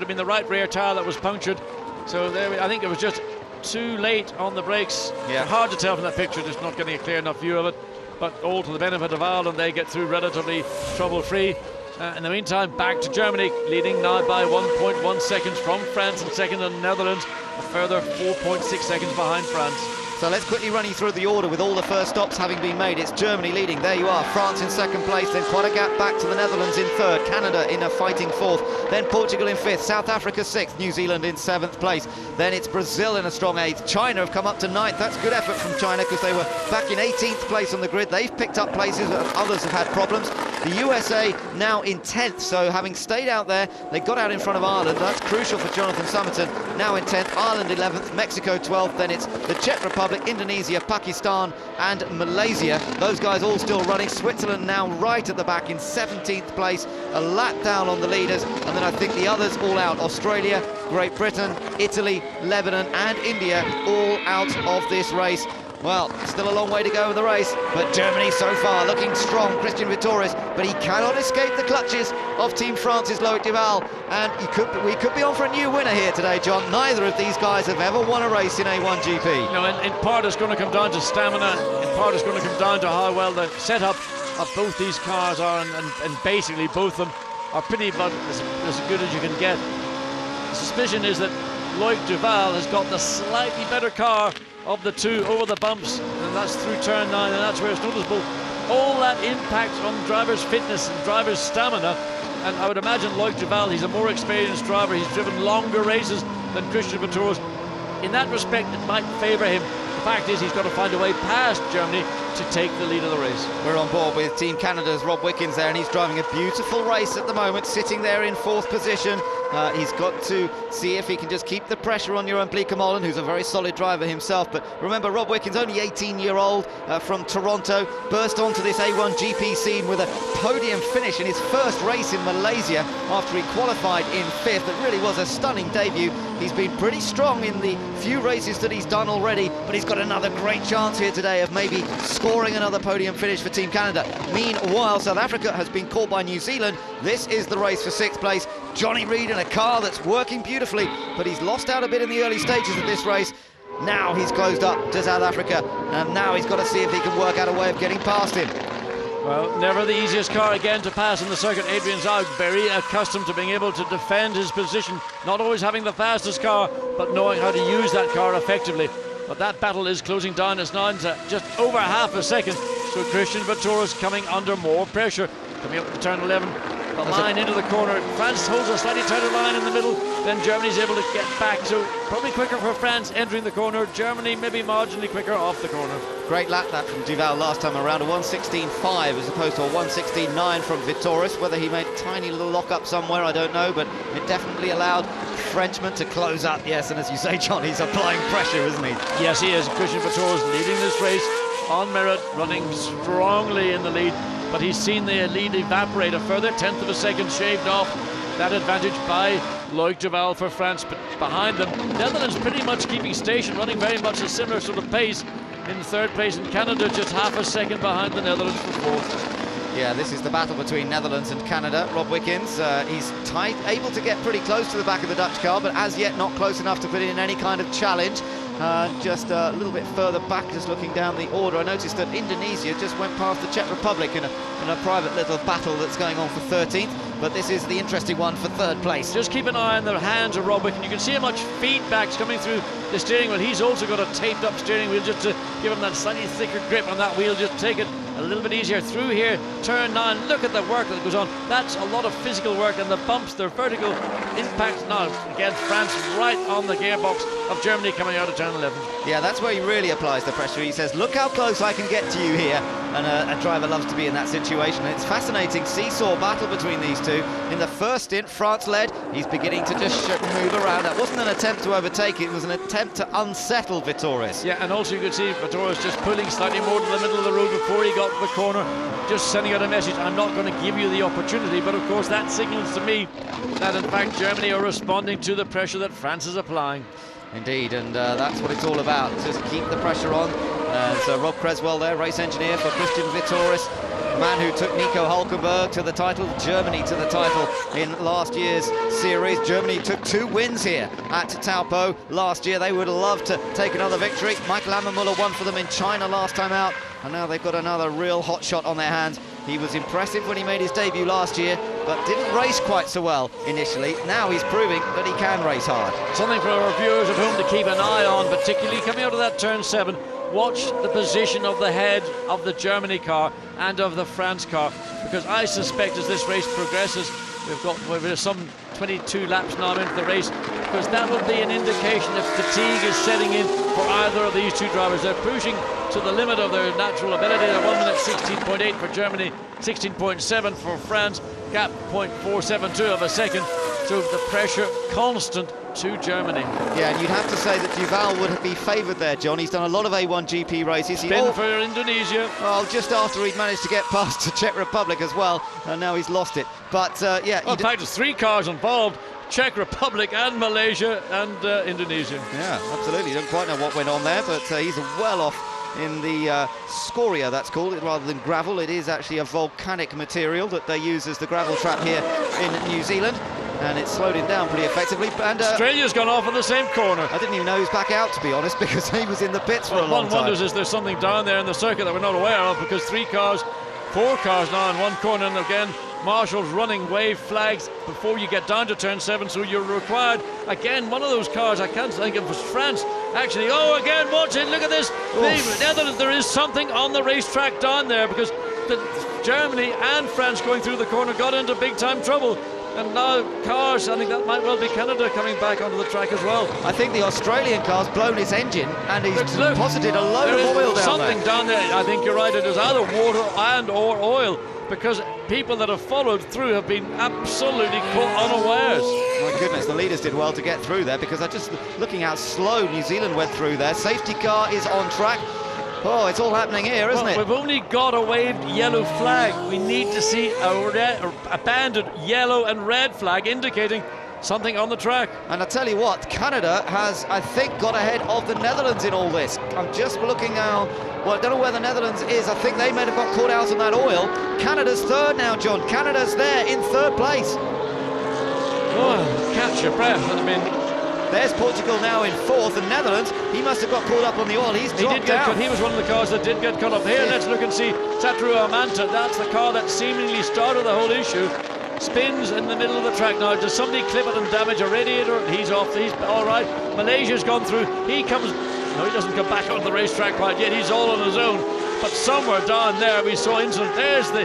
been the right rear tyre that was punctured. So I think it was just too late on the brakes. Yeah. Hard to tell from that picture, just not getting a clear enough view of it. But all to the benefit of Ireland, they get through relatively trouble-free. In the meantime, back to Germany, leading now by 1.1 seconds from France in second, and Netherlands a further 4.6 seconds behind France. So let's quickly run you through the order with all the first stops having been made. It's Germany leading, there you are, France in second place, then quite a gap back to the Netherlands in third, Canada in a fighting fourth, then Portugal in fifth, South Africa sixth, New Zealand in seventh place, then it's Brazil in a strong eighth, China have come up to ninth. That's good effort from China because they were back in 18th place on the grid. They've picked up places, others have had problems. The USA now in 10th, so having stayed out there, they got out in front of Ireland. That's crucial for Jonathan Summerton. Now in 10th, Ireland 11th, Mexico 12th, then it's the Czech Republic, Indonesia, Pakistan and Malaysia. Those guys all still running. Switzerland now right at the back in 17th place, a lap down on the leaders, and then I think the others all out. Australia, Great Britain, Italy, Lebanon and India all out of this race. Well, still a long way to go in the race, but Germany so far looking strong. Christian Vietoris, but he cannot escape the clutches of Team France's Loïc Duval, and we could be on for a new winner here today, John. Neither of these guys have ever won a race in A1GP. No, in part it's going to come down to stamina, in part it's going to come down to how well they're set up of both these cars are, and basically both of them are pretty much as good as you can get. The suspicion is that Loïc Duval has got the slightly better car of the two over the bumps, and that's through turn 9, and that's where it's noticeable. All that impact on drivers' fitness and drivers' stamina, and I would imagine Loïc Duval, he's a more experienced driver, he's driven longer races than Christian Vietoris. In that respect, it might favour him. The fact is, he's got to find a way past Germany to take the lead of the race. We're on board with Team Canada's Rob Wickens there, and he's driving a beautiful race at the moment, sitting there in 4th position. He's got to see if he can just keep the pressure on Jeroen Bleekemolen, who's a very solid driver himself. But remember, Rob Wickens, only 18-year-old from Toronto, burst onto this A1GP scene with a podium finish in his first race in Malaysia after he qualified in 5th. It really was a stunning debut. He's been pretty strong in the few races that he's done already, but he's got another great chance here today of maybe scoring another podium finish for Team Canada. Meanwhile, South Africa has been caught by New Zealand. This is the race for 6th place. Jonny Reid in a car that's working beautifully, but he's lost out a bit in the early stages of this race. Now he's closed up to South Africa, and now he's got to see if he can work out a way of getting past him. Well, never the easiest car again to pass in the circuit. Adrian Zaugg, very accustomed to being able to defend his position, not always having the fastest car, but knowing how to use that car effectively. But that battle is closing down. It's now into just over half a second. So Christian Vietoris coming under more pressure. Coming up to turn 11. The line into the corner. France holds a slightly tighter line in the middle. Then Germany's able to get back. So probably quicker for France entering the corner. Germany maybe marginally quicker off the corner. Great lap that from Duval last time around, a 1:16.5 as opposed to a 1:16.9 from Vietoris. Whether he made a tiny little lock-up somewhere, I don't know, but it definitely allowed Frenchman to close up. Yes, and as you say, John, he's applying pressure, isn't he? Yes, he is. Christian Vietoris leading this race on merit, running strongly in the lead, but he's seen the lead evaporate. A further 1/10 of a second shaved off that advantage by Loïc Duval for France, but behind them, Netherlands pretty much keeping station, running very much a similar sort of pace in 3rd place, and Canada just half a second behind the Netherlands for 4th. Yeah, this is the battle between Netherlands and Canada. Rob Wickens, he's able to get pretty close to the back of the Dutch car, but as yet not close enough to put in any kind of challenge. Just a little bit further back, just looking down the order, I noticed that Indonesia just went past the Czech Republic in a private little battle that's going on for 13th, but this is the interesting one for 3rd place. Just keep an eye on the hands of Rob Wickens. You can see how much feedback's coming through the steering wheel. He's also got a taped up steering wheel just to give him that slightly thicker grip on that wheel, just take it a little bit easier through here. Turn 9, look at the work that goes on. That's a lot of physical work, and the bumps, their vertical impact. Now again, France right on the gearbox of Germany coming out of turn 11. Yeah, that's where he really applies the pressure. He says, look how close I can get to you here, and a driver loves to be in that situation. It's fascinating seesaw battle between these two. In the first stint, France led. He's beginning to just move around. That wasn't an attempt to overtake, it was an attempt to unsettle Vietoris. Yeah, and also you could see Vietoris just pulling slightly more to the middle of the road before he got to the corner, just sending out a message, I'm not going to give you the opportunity. But of course that signals to me that in fact Germany are responding to the pressure that France is applying. Indeed, and that's what it's all about, just keep the pressure on. So Rob Creswell there, race engineer for Christian Vietoris, man who took Nico Hülkenberg to the title, Germany to the title in last year's series. Germany took 2 wins here at Taupo last year. They would love to take another victory. Michael Ammermuller won for them in China last time out, and now they've got another real hot shot on their hands. He was impressive when he made his debut last year, but didn't race quite so well initially. Now he's proving that he can race hard. Something for our viewers at home to keep an eye on, particularly coming out of that turn 7. Watch the position of the head of the Germany car and of the France car, because I suspect as this race progresses, we're some 22 laps now into the race, because that will be an indication if fatigue is setting in for either of these two drivers. They're pushing to the limit of their natural ability. They're 1 minute 16.8 for Germany, 16.7 for France, gap 0.472 of a second. So the pressure constant to Germany. Yeah, and you'd have to say that Duval would be favoured there, John. He's done a lot of A1GP races. Spin for Indonesia. Well, just after he'd managed to get past the Czech Republic as well, and now he's lost it. But yeah, well, in fact, there's 3 cars involved: Czech Republic and Malaysia and Indonesia. Yeah, absolutely. Don't quite know what went on there, but he's well off in the scoria, that's called it, rather than gravel. It is actually a volcanic material that they use as the gravel trap here in New Zealand, and it's slowed him down pretty effectively. And Australia's gone off in the same corner. I didn't even know he was back out, to be honest, because he was in the pits for a long time. One wonders, is there something down there in the circuit that we're not aware of, because 3 cars 4 cars now in one corner, and again marshals running wave flags before you get down to turn 7, so you're required, again, one of those cars, I can't think of, it was France, actually, again, watch it, look at this, the Netherlands, there is something on the racetrack down there, because Germany and France going through the corner got into big time trouble. And now cars, I think that might well be Canada coming back onto the track as well. I think the Australian car's blown its engine and he's deposited a load of oil down something down there. I think you're right, it is either water and or oil, because people that have followed through have been absolutely caught unawares. My goodness, the leaders did well to get through there, because I just looking how slow New Zealand went through there. Safety car is on track. Oh, it's all happening here, isn't it? We've only got a waved yellow flag. We need to see a banded yellow and red flag indicating something on the track. And I tell you what, Canada has, I think, got ahead of the Netherlands in all this. I'm just looking now. Well, I don't know where the Netherlands is. I think they may have got caught out on that oil. Canada's third now, John. Canada's there in third place. Oh, catch your breath. I mean, there's Portugal now in fourth, and Netherlands, he must have got caught up on the oil. He's dropped out. He was one of the cars that did get caught up. Here, let's look and see Satru Amanta. That's the car that seemingly started the whole issue. Spins in the middle of the track now. Does somebody clip it and damage a radiator? He's off. He's all right. Malaysia's gone through. He comes. No, he doesn't come back on the racetrack quite yet. He's all on his own. But somewhere down there we saw incident. There's the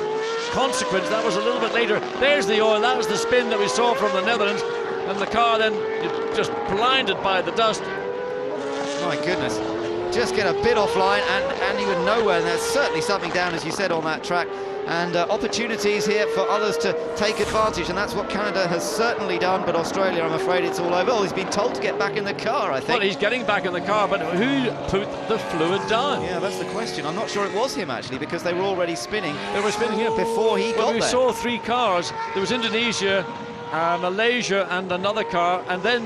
consequence. That was a little bit later. There's the oil. That was the spin that we saw from the Netherlands. And the car then just blinded by the dust. My goodness, just get a bit offline and you would know where. And there's certainly something down, as you said, on that track, and opportunities here for others to take advantage, and that's what Canada has certainly done. But Australia, I'm afraid it's all over. He's been told to get back in the car, I think. Well, he's getting back in the car, but who put the fluid down? Yeah, that's the question. I'm not sure it was him, actually, because they were already spinning. They were spinning here before he got there. We saw 3 cars. There was Indonesia, Malaysia and another car, and then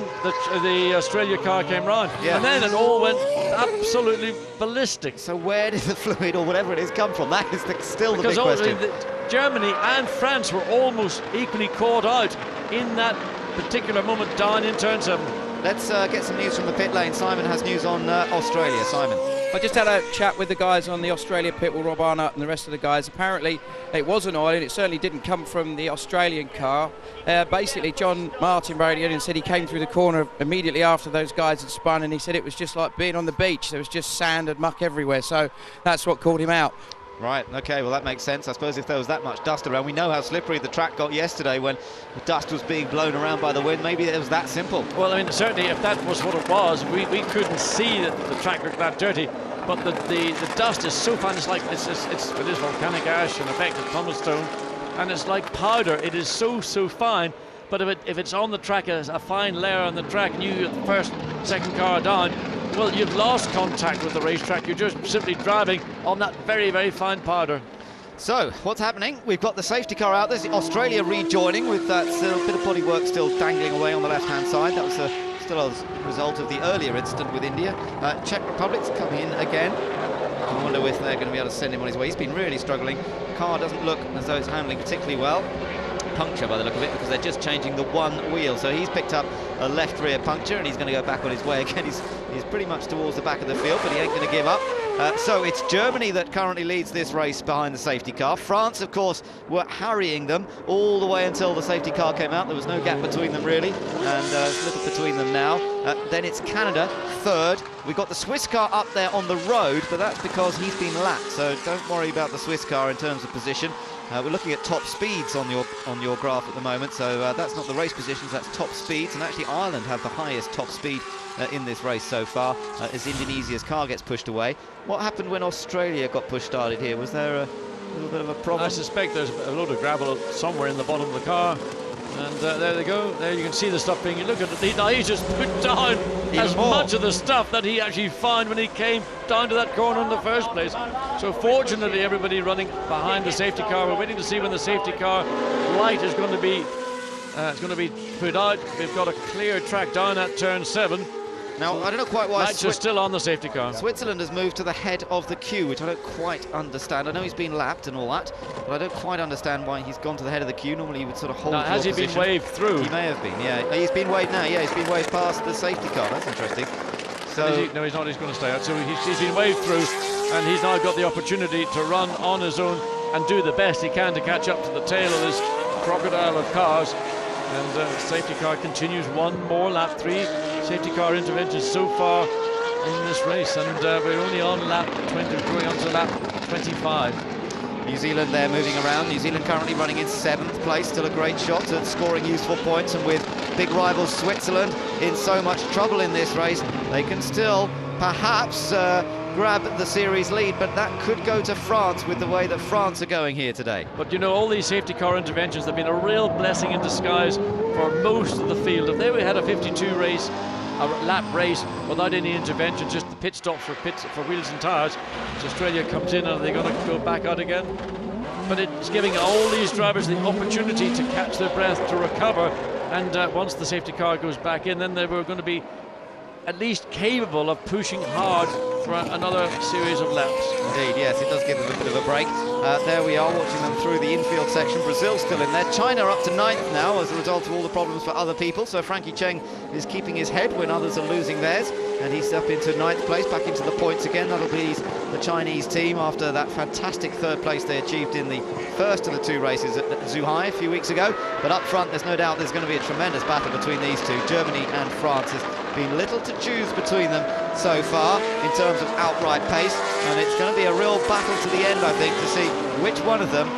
the Australia car came round, and then it all went absolutely ballistic. So where did the fluid or whatever it is come from? That is still the big question. Germany and France were almost equally caught out in that particular moment down in turn 7. Let's get some news from the pit lane. Simon has news on Australia. Simon. I just had a chat with the guys on the Australia pit with Rob Arnott and the rest of the guys. Apparently it was an oil, and it certainly didn't come from the Australian car. Basically John Martin radioed and said he came through the corner immediately after those guys had spun, and he said it was just like being on the beach. There was just sand and muck everywhere, so that's what called him out. Right, okay, well that makes sense. I suppose if there was that much dust around, we know how slippery the track got yesterday when the dust was being blown around by the wind. Maybe it was that simple. Well, I mean, certainly if that was what it was, we couldn't see that the track looked that dirty. But the dust is so fine. It's like it is volcanic ash and affected thunderstone, and it's like powder. It is so fine. But if it's on the track as a fine layer on the track, and you get the first, second car down, well, you've lost contact with the racetrack. You're just simply driving on that very fine powder. So what's happening? We've got the safety car out. There's Australia rejoining with that bit of bodywork still dangling away on the left-hand side. That was still a result of the earlier incident with India. Czech Republic's coming in again. I wonder if they're going to be able to send him on his way. He's been really struggling. The car doesn't look as though it's handling particularly well. Puncture by the look of it, because they're just changing the one wheel. So he's picked up a left rear puncture and he's going to go back on his way again. He's pretty much towards the back of the field, but he ain't going to give up. So it's Germany that currently leads this race behind the safety car. France, of course, were harrying them all the way until the safety car came out. There was no gap between them really, and there's little between them now. Then it's Canada, third. We've got the Swiss car up there on the road, but that's because he's been lapped, so don't worry about the Swiss car in terms of position. We're looking at top speeds on your graph at the moment, so that's not the race positions, that's top speeds, and actually Ireland have the highest top speed in this race so far, as Indonesia's car gets pushed away. What happened when Australia got pushed started here? Was there a little bit of a problem? I suspect there's a load of gravel somewhere in the bottom of the car. And there they go. There you can see the stuff being. Look at it. Now he's just put down as much of the stuff that he actually found when he came down to that corner in the first place. So fortunately, everybody running behind the safety car. We're waiting to see when the safety car light is going to be. It's going to be put out. We've got a clear track down at turn 7. Now, I don't know quite why lights are still on the safety car. Switzerland has moved to the head of the queue, which I don't quite understand. I know he's been lapped and all that, but I don't quite understand why he's gone to the head of the queue. Normally he would sort of hold. Now, has he been waved through? He may have been, yeah. He's been waved now, yeah. He's been waved past the safety car. That's interesting. So no, he's not. He's going to stay out. So he's been waved through, and he's now got the opportunity to run on his own. and do the best he can to catch up to the tail of this crocodile of cars. And safety car continues one more lap. 3 safety car interventions so far in this race, and we're only on lap 20, going on to lap 25. New Zealand there moving around. New Zealand currently running in 7th place, still a great shot at scoring useful points, and with big rivals Switzerland in so much trouble in this race, they can still perhaps grab the series lead, but that could go to France with the way that France are going here today. But you know, all these safety car interventions have been a real blessing in disguise for most of the field. If they had a 52 race, a lap race without any intervention, just the pit stops for wheels and tyres, so Australia comes in, and are they going to go back out again? But it's giving all these drivers the opportunity to catch their breath, to recover, and once the safety car goes back in, then they were going to be at least capable of pushing hard for another series of laps. Indeed, yes, it does give them a bit of a break. There we are watching them through the infield section. Brazil still in there. China up to 9th now as a result of all the problems for other people. So Frankie Cheng is keeping his head when others are losing theirs. And he's up into 9th place, back into the points again. That'll be the Chinese team after that fantastic 3rd place they achieved in the first of the 2 races at Zhuhai a few weeks ago. But up front, there's no doubt there's going to be a tremendous battle between these two. Germany and France. There's been little to choose between them so far in terms of outright pace, and it's going to be a real battle to the end, I think, to see which one of them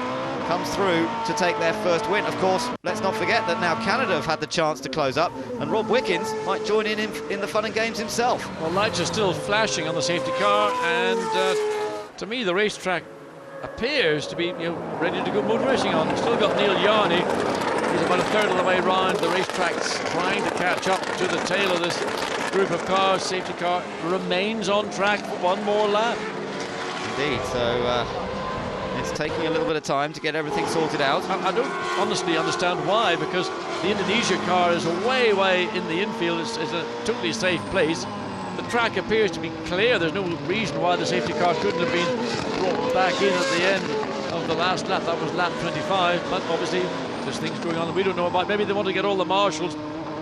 comes through to take their first win. Of course, let's not forget that now Canada have had the chance to close up, and Rob Wickens might join in the fun and games himself. Well, lights are still flashing on the safety car, and to me the racetrack appears to be ready to go motor racing on. We've still got Neel Jani. He's about a third of the way round. The racetrack's trying to catch up to the tail of this group of cars. Safety car remains on track for one more lap. Indeed, so it's taking a little bit of time to get everything sorted out. I don't honestly understand why, because the Indonesia car is way in the infield. It's a totally safe place. The track appears to be clear. There's no reason why the safety car couldn't have been brought back in at the end of the last lap. That was lap 25, but obviously there's things going on that we don't know about. Maybe they want to get all the marshals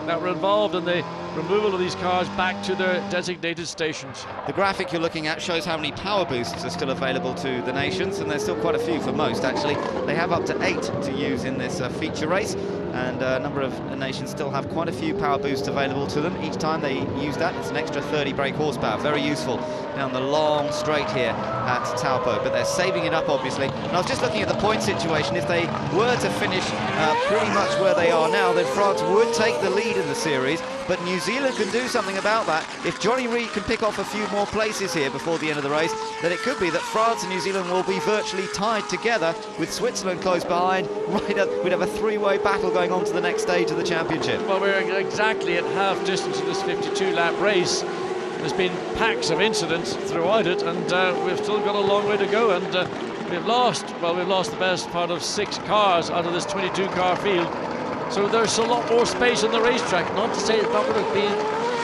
that were involved in the removal of these cars back to their designated stations. The graphic you're looking at shows how many power boosts are still available to the nations, and there's still quite a few for most, actually. They have up to 8 to use in this feature race, and a number of nations still have quite a few power boosts available to them. Each time they use that, it's an extra 30 brake horsepower. Very useful down the long straight here at Taupo, but they're saving it up, obviously. And I was just looking at the point situation. If they were to finish pretty much where they are now, then France would take the lead in the series, but New Zealand can do something about that. If Jonny Reid can pick off a few more places here before the end of the race, then it could be that France and New Zealand will be virtually tied together with Switzerland close behind. Right up, we'd have a 3-way battle going on to the next stage of the championship. Well, we're exactly at half distance of this 52-lap race. There's been packs of incidents throughout it, and we've still got a long way to go, and we've lost the best part of 6 cars out of this 22-car field. So there's a lot more space on the racetrack. Not to say it's not going to be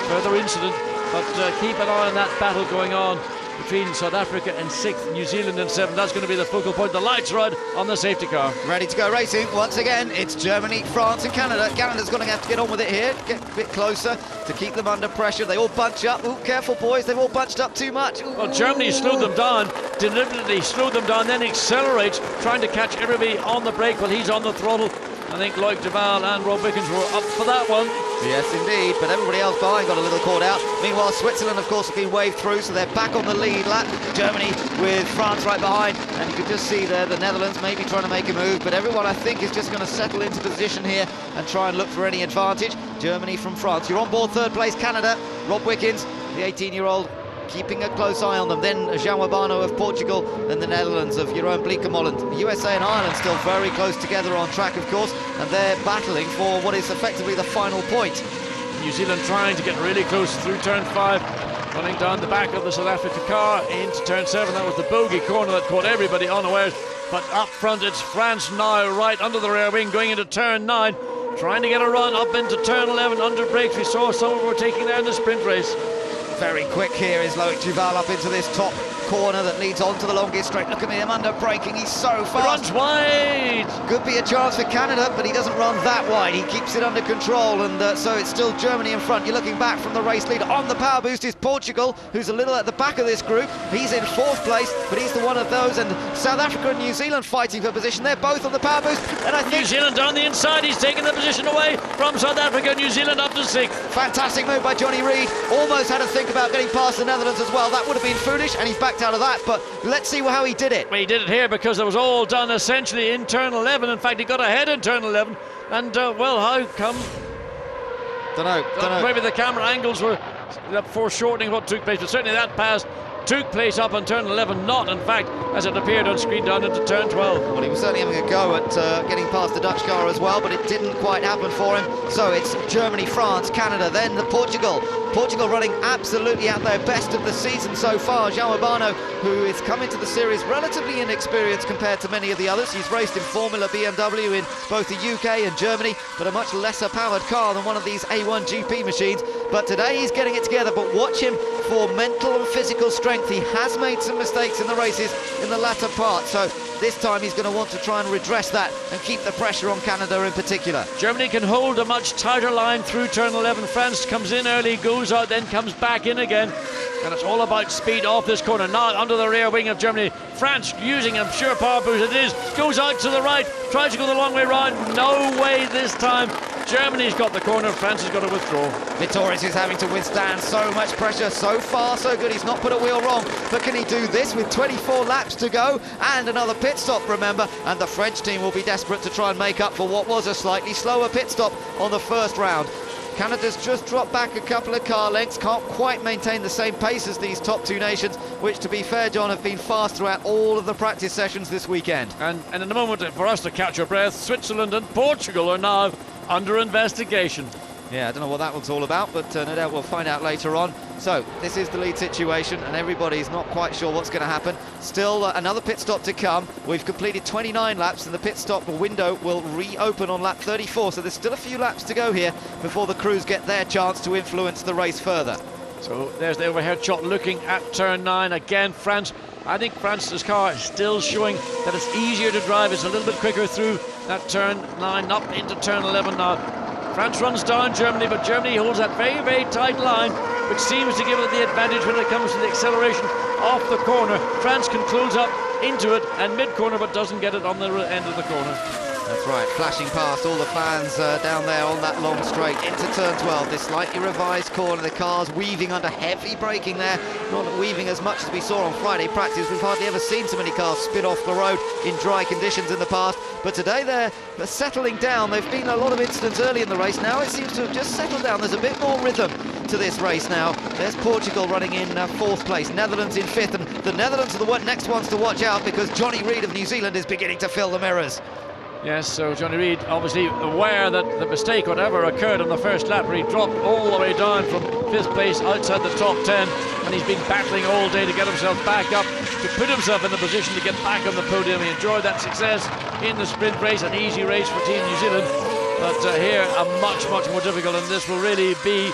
further incident, but keep an eye on that battle going on between South Africa in 6th, New Zealand in 7th. That's going to be the focal point. The lights are out on the safety car. Ready to go racing. Once again, it's Germany, France and Canada. Canada's going to have to get on with it here, get a bit closer to keep them under pressure. They all bunch up. Ooh, careful, boys. They've all bunched up too much. Ooh. Well, Germany slowed them down, deliberately slowed them down, then accelerates, trying to catch everybody on the brake while he's on the throttle. I think Loïc, Duval and Rob Wickens were up for that one. Yes, indeed, but everybody else behind got a little caught out. Meanwhile, Switzerland, of course, have been waved through, so they're back on the lead lap. Germany with France right behind, and you can just see there the Netherlands maybe trying to make a move, but everyone, I think, is just going to settle into position here and try and look for any advantage. Germany from France. You're on board 3rd place, Canada. Rob Wickens, the 18-year-old, keeping a close eye on them. Then João Urbano of Portugal, then the Netherlands of Jeroen Bleekemolen. The USA and Ireland still very close together on track, of course, and they're battling for what is effectively the final point. New Zealand trying to get really close through turn 5, running down the back of the South Africa car into turn 7. That was the bogey corner that caught everybody unawares, but up front it's France now right under the rear wing going into turn 9, trying to get a run up into turn 11 under brakes. We saw some of them were taking there in the sprint race. Very quick here is Loïc Duval up into this top corner that leads on to the longest straight. Look at him under braking, he's so fast. He runs wide. Could be a chance for Canada, but he doesn't run that wide. He keeps it under control, and so it's still Germany in front. You're looking back from the race leader. On the power boost is Portugal, who's a little at the back of this group. He's in 4th place, but he's the one of those, and South Africa and New Zealand fighting for position. They're both on the power boost, and I think New Zealand on the inside. He's taking the position away from South Africa. New Zealand up to 6th. fantastic move by Jonny Reid. Almost had to think about getting past the Netherlands as well. That would have been foolish, and he's backed out of that, but let's see how he did it. Well, he did it here because it was all done essentially in turn 11. In fact, he got ahead in turn 11, and well, how come? Don't know. Maybe the camera angles were foreshortening what took place, but certainly that pass took place up on turn 11, not in fact as it appeared on screen down into turn 12. Well, he was certainly having a go at getting past the Dutch car as well, but it didn't quite happen for him. So it's Germany, France, Canada, then the Portugal running absolutely at their best of the season so far. João Urbano, who is coming to the series relatively inexperienced compared to many of the others. He's raced in Formula BMW in both the UK and Germany, but a much lesser powered car than one of these A1GP machines. But today he's getting it together, but watch him for mental and physical strength. He has made some mistakes in the races in the latter part, so this time he's going to want to try and redress that and keep the pressure on Canada in particular. Germany can hold a much tighter line through turn 11. France comes in early, goes out, then comes back in again. And it's all about speed off this corner. Now under the rear wing of Germany. France using a pure power boost. It is. Goes out to the right. Tries to go the long way round. No way this time. Germany's got the corner. France has got to withdraw. Vietoris is having to withstand so much pressure. So far, so good. He's not put a wheel wrong. But can he do this with 24 laps to go? And another pit stop, remember. And the French team will be desperate to try and make up for what was a slightly slower pit stop on the first round. Canada's just dropped back a couple of car lengths, can't quite maintain the same pace as these top two nations, which, to be fair, John, have been fast throughout all of the practice sessions this weekend. And in a moment, for us to catch our breath, Switzerland and Portugal are now under investigation. Yeah, I don't know what that one's all about, but no doubt we'll find out later on. So this is the lead situation, and everybody's not quite sure what's going to happen. Still another pit stop to come. We've completed 29 laps, and the pit stop window will reopen on lap 34, so there's still a few laps to go here before the crews get their chance to influence the race further. So there's the overhead shot looking at turn 9. Again, France. I think France's car is still showing that it's easier to drive. It's a little bit quicker through that turn 9, up into turn 11 now. France runs down Germany, but Germany holds that very, very tight line, which seems to give it the advantage when it comes to the acceleration off the corner. France can close up into it and mid-corner, but doesn't get it on the end of the corner. That's right, flashing past all the fans down there on that long straight into turn 12. This slightly revised corner, the car's weaving under heavy braking there, not weaving as much as we saw on Friday practice. We've hardly ever seen so many cars spin off the road in dry conditions in the past, but today they're settling down. There've been a lot of incidents early in the race. Now it seems to have just settled down. There's a bit more rhythm to this race now. There's Portugal running in 4th place, Netherlands in 5th, and the Netherlands are the next ones to watch out because Jonny Reid of New Zealand is beginning to fill the mirrors. Yes, so Jonny Reid obviously aware that the mistake, whatever occurred on the first lap, where he dropped all the way down from 5th place outside the top 10, and he's been battling all day to get himself back up, to put himself in the position to get back on the podium. He enjoyed that success in the sprint race, an easy race for Team New Zealand, but here a much more difficult, and this will really be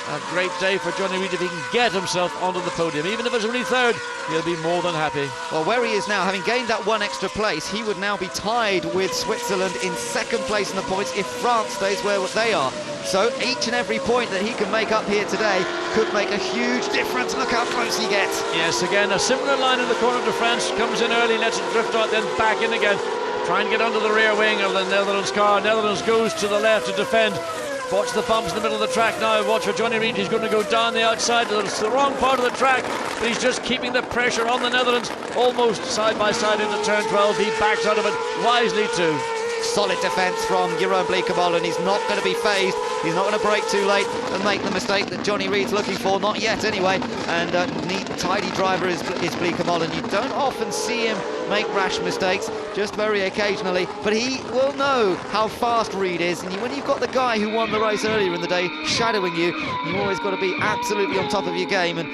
a great day for Jonny Reid if he can get himself onto the podium. Even if it's only 3rd, he'll be more than happy. Well, where he is now, having gained that one extra place, he would now be tied with Switzerland in 2nd place in the points if France stays where they are. So each and every point that he can make up here today could make a huge difference. Look how close he gets. Yes, again, a similar line in the corner to France. Comes in early, lets it drift out, then back in again. Try and get under the rear wing of the Netherlands car. Netherlands goes to the left to defend. Watch the bumps in the middle of the track now. Watch for Jonny Reid. He's going to go down the outside. It's the wrong part of the track, but he's just keeping the pressure on the Netherlands. Almost side by side into turn 12. He backs out of it wisely too. Solid defence from Jeroen Bleekemolen. He's not going to be phased. He's not going to brake too late and make the mistake that Jonny Reid's looking for. Not yet, anyway. And neat, tidy driver is Bleekemolen. You don't often see him make rash mistakes, just very occasionally. But he will know how fast Reid is. And when you've got the guy who won the race earlier in the day shadowing you, you've always got to be absolutely on top of your game. And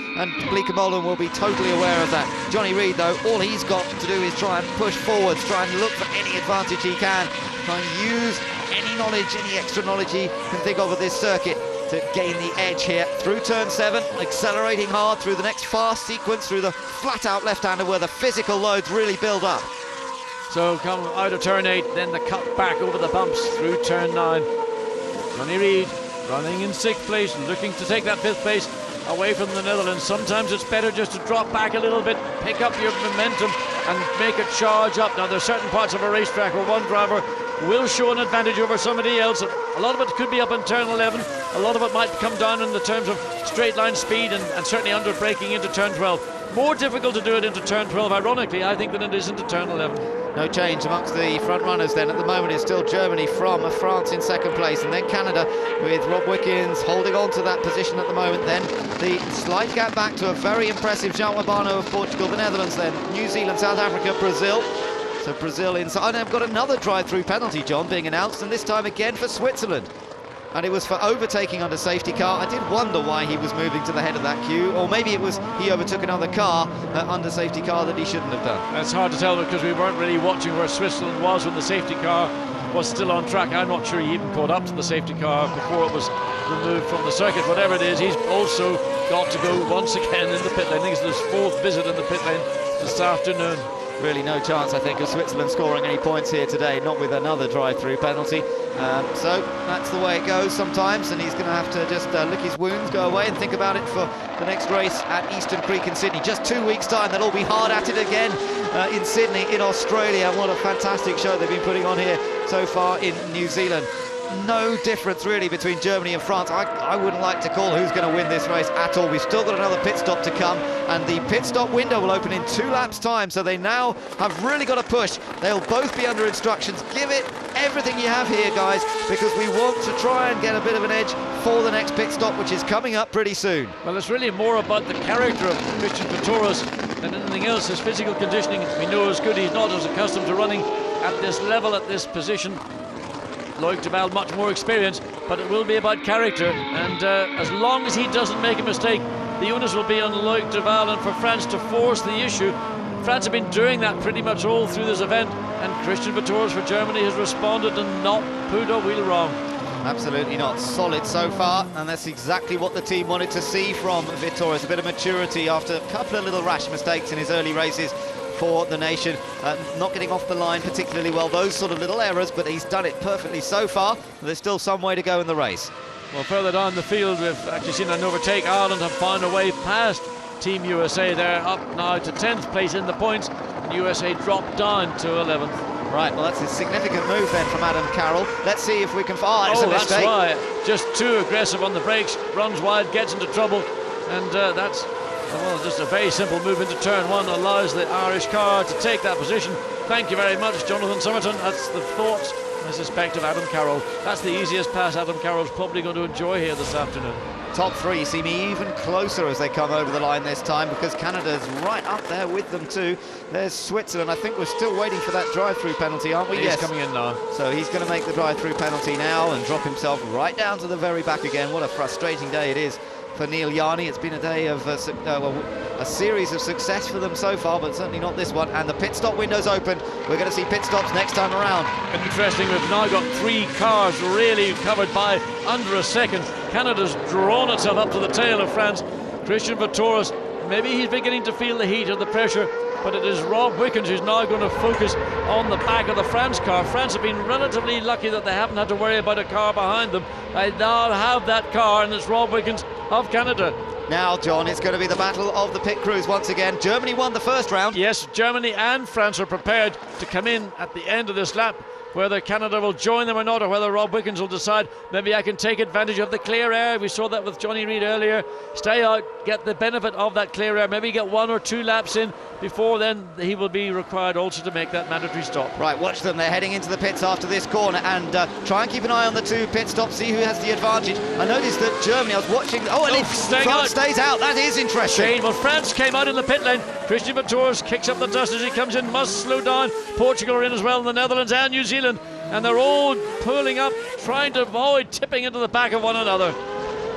Bleekemolen will be totally aware of that. Jonny Reid, though, all he's got to do is try and push forwards, try and look for any advantage he can. Try and use any knowledge, any extra knowledge he can think of this circuit to gain the edge here through turn 7, accelerating hard through the next fast sequence, through the flat-out left-hander where the physical loads really build up. So come out of turn 8, then the cut back over the bumps through turn 9. Jonny Reid running in 6th place, looking to take that 5th place away from the Netherlands. Sometimes it's better just to drop back a little bit, pick up your momentum and make it charge up. Now there's certain parts of a racetrack where one driver will show an advantage over somebody else. A lot of it could be up in turn 11, a lot of it might come down in the terms of straight line speed and certainly under braking into turn 12. More difficult to do it into turn 12, ironically, I think, than it is into turn 11. No change amongst the front runners then. At the moment it's still Germany from France in 2nd place, and then Canada with Rob Wickens holding on to that position at the moment. Then the slight gap back to a very impressive João Urbano of Portugal, the Netherlands, then New Zealand, South Africa, Brazil. So Brazil inside. And I've got another drive-through penalty, John, being announced, and this time again for Switzerland. And it was for overtaking under safety car. I did wonder why he was moving to the head of that queue, or maybe it was he overtook another car under safety car that he shouldn't have done. That's hard to tell because we weren't really watching where Switzerland was when the safety car was still on track. I'm not sure he even caught up to the safety car before it was removed from the circuit. Whatever it is, he's also got to go once again in the pit lane. I think it's his 4th visit in the pit lane this afternoon. Really no chance, I think, of Switzerland scoring any points here today, not with another drive-through penalty. So that's the way it goes sometimes, and he's going to have to just lick his wounds, go away and think about it for the next race at Eastern Creek in Sydney. Just 2 weeks' time, they'll all be hard at it again in Sydney, in Australia. What a fantastic show they've been putting on here so far in New Zealand. No difference really between Germany and France. I wouldn't like to call who's going to win this race at all. We've still got another pit stop to come, and the pit stop window will open in 2 laps time, so they now have really got to push. They'll both be under instructions. Give it everything you have here, guys, because we want to try and get a bit of an edge for the next pit stop, which is coming up pretty soon. Well, it's really more about the character of Christian Vietoris than anything else. His physical conditioning, we know, is good. He's not as accustomed to running at this level, at this position. Loïc Duval, much more experience, but it will be about character, and as long as he doesn't make a mistake, the onus will be on Loïc Duval and for France to force the issue. France have been doing that pretty much all through this event, and Christian Vietoris for Germany has responded and not put a wheel wrong. Absolutely not. Solid so far, and that's exactly what the team wanted to see from Vietoris. A bit of maturity after a couple of little rash mistakes in his early races for the nation, not getting off the line particularly well, those sort of little errors, but he's done it perfectly so far. There's still some way to go in the race. Well, further down the field, we've actually seen an overtake. Ireland have found a way past Team USA. They're up now to 10th place in the points, and USA dropped down to 11th. Right, well, that's a significant move then from Adam Carroll. Let's see if we can... it's a mistake. That's why. Just too aggressive on the brakes, runs wide, gets into trouble, and that's... Well, just a very simple move into turn 1 allows the Irish car to take that position. Thank you very much, Jonathan Summerton. That's the thoughts, I suspect, of Adam Carroll. That's the easiest pass Adam Carroll's probably going to enjoy here this afternoon. Top 3 seem even closer as they come over the line this time, because Canada's right up there with them too. There's Switzerland. I think we're still waiting for that drive-through penalty, aren't we? He's coming in now. So he's going to make the drive-through penalty now and drop himself right down to the very back again. What a frustrating day it is for Neel, Jani. It's been a day of a series of success for them so far, but certainly not this one. And the pit stop window's open. We're going to see pit stops next time around. Interesting, we've now got 3 cars really covered by under a second. Canada's drawn itself up to the tail of France. Christian Vietoris, maybe he's beginning to feel the heat of the pressure, but it is Rob Wickens who's now going to focus on the back of the France car. France have been relatively lucky that they haven't had to worry about a car behind them. They now have that car, and it's Rob Wickens of Canada. Now, John, it's going to be the battle of the pit crews once again. Germany won the first round. Yes, Germany and France are prepared to come in at the end of this lap. Whether Canada will join them or not, or whether Rob Wickens will decide, maybe I can take advantage of the clear air. We saw that with Jonny Reid earlier. Stay out, get the benefit of that clear air, maybe get 1 or 2 laps in before then he will be required also to make that mandatory stop. Right, watch them. They're heading into the pits after this corner, and try and keep an eye on the 2 pit stops, see who has the advantage. I noticed that Germany, I was watching... France stays out. That is interesting. Well, France came out in the pit lane. Christian Vietoris kicks up the dust as he comes in, must slow down. Portugal are in as well, the Netherlands and New Zealand, and they're all pulling up, trying to avoid tipping into the back of one another.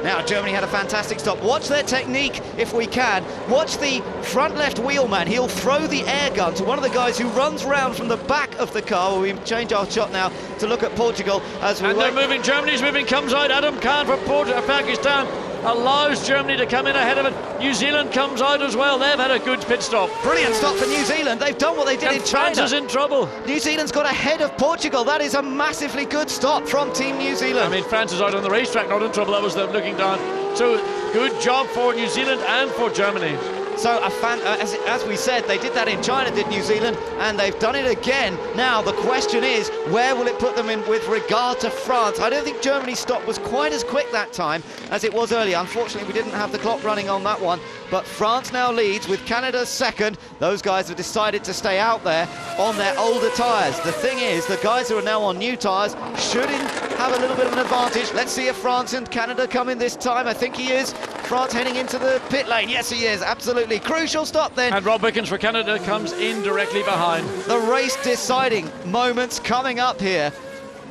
Now, Germany had a fantastic stop. Watch their technique if we can. Watch the front left wheelman. He'll throw the air gun to one of the guys who runs round from the back of the car. We change our shot now to look at Portugal as we And they're moving, Germany's moving, comes out. Adam Khan for Pakistan allows Germany to come in ahead of it. New Zealand comes out as well. They've had a good pit stop. Brilliant stop for New Zealand. They've done what they did in China. France is in trouble. New Zealand's got ahead of Portugal. That is a massively good stop from Team New Zealand. I mean, France is out on the racetrack, not in trouble. That was them looking down. So good job for New Zealand and for Germany. So as we said, they did that in China, did New Zealand, and they've done it again. Now the question is, where will it put them in with regard to France? I don't think Germany's stop was quite as quick that time as it was earlier. Unfortunately, we didn't have the clock running on that one, but France now leads with Canada second. Those guys have decided to stay out there on their older tyres. The thing is, the guys who are now on new tyres should have a little bit of an advantage. Let's see if France and Canada come in this time. I think he is. France heading into the pit lane. Yes, he is. Absolutely. Crucial stop then. And Rob Wickens for Canada comes in directly behind. The race deciding moments coming up here.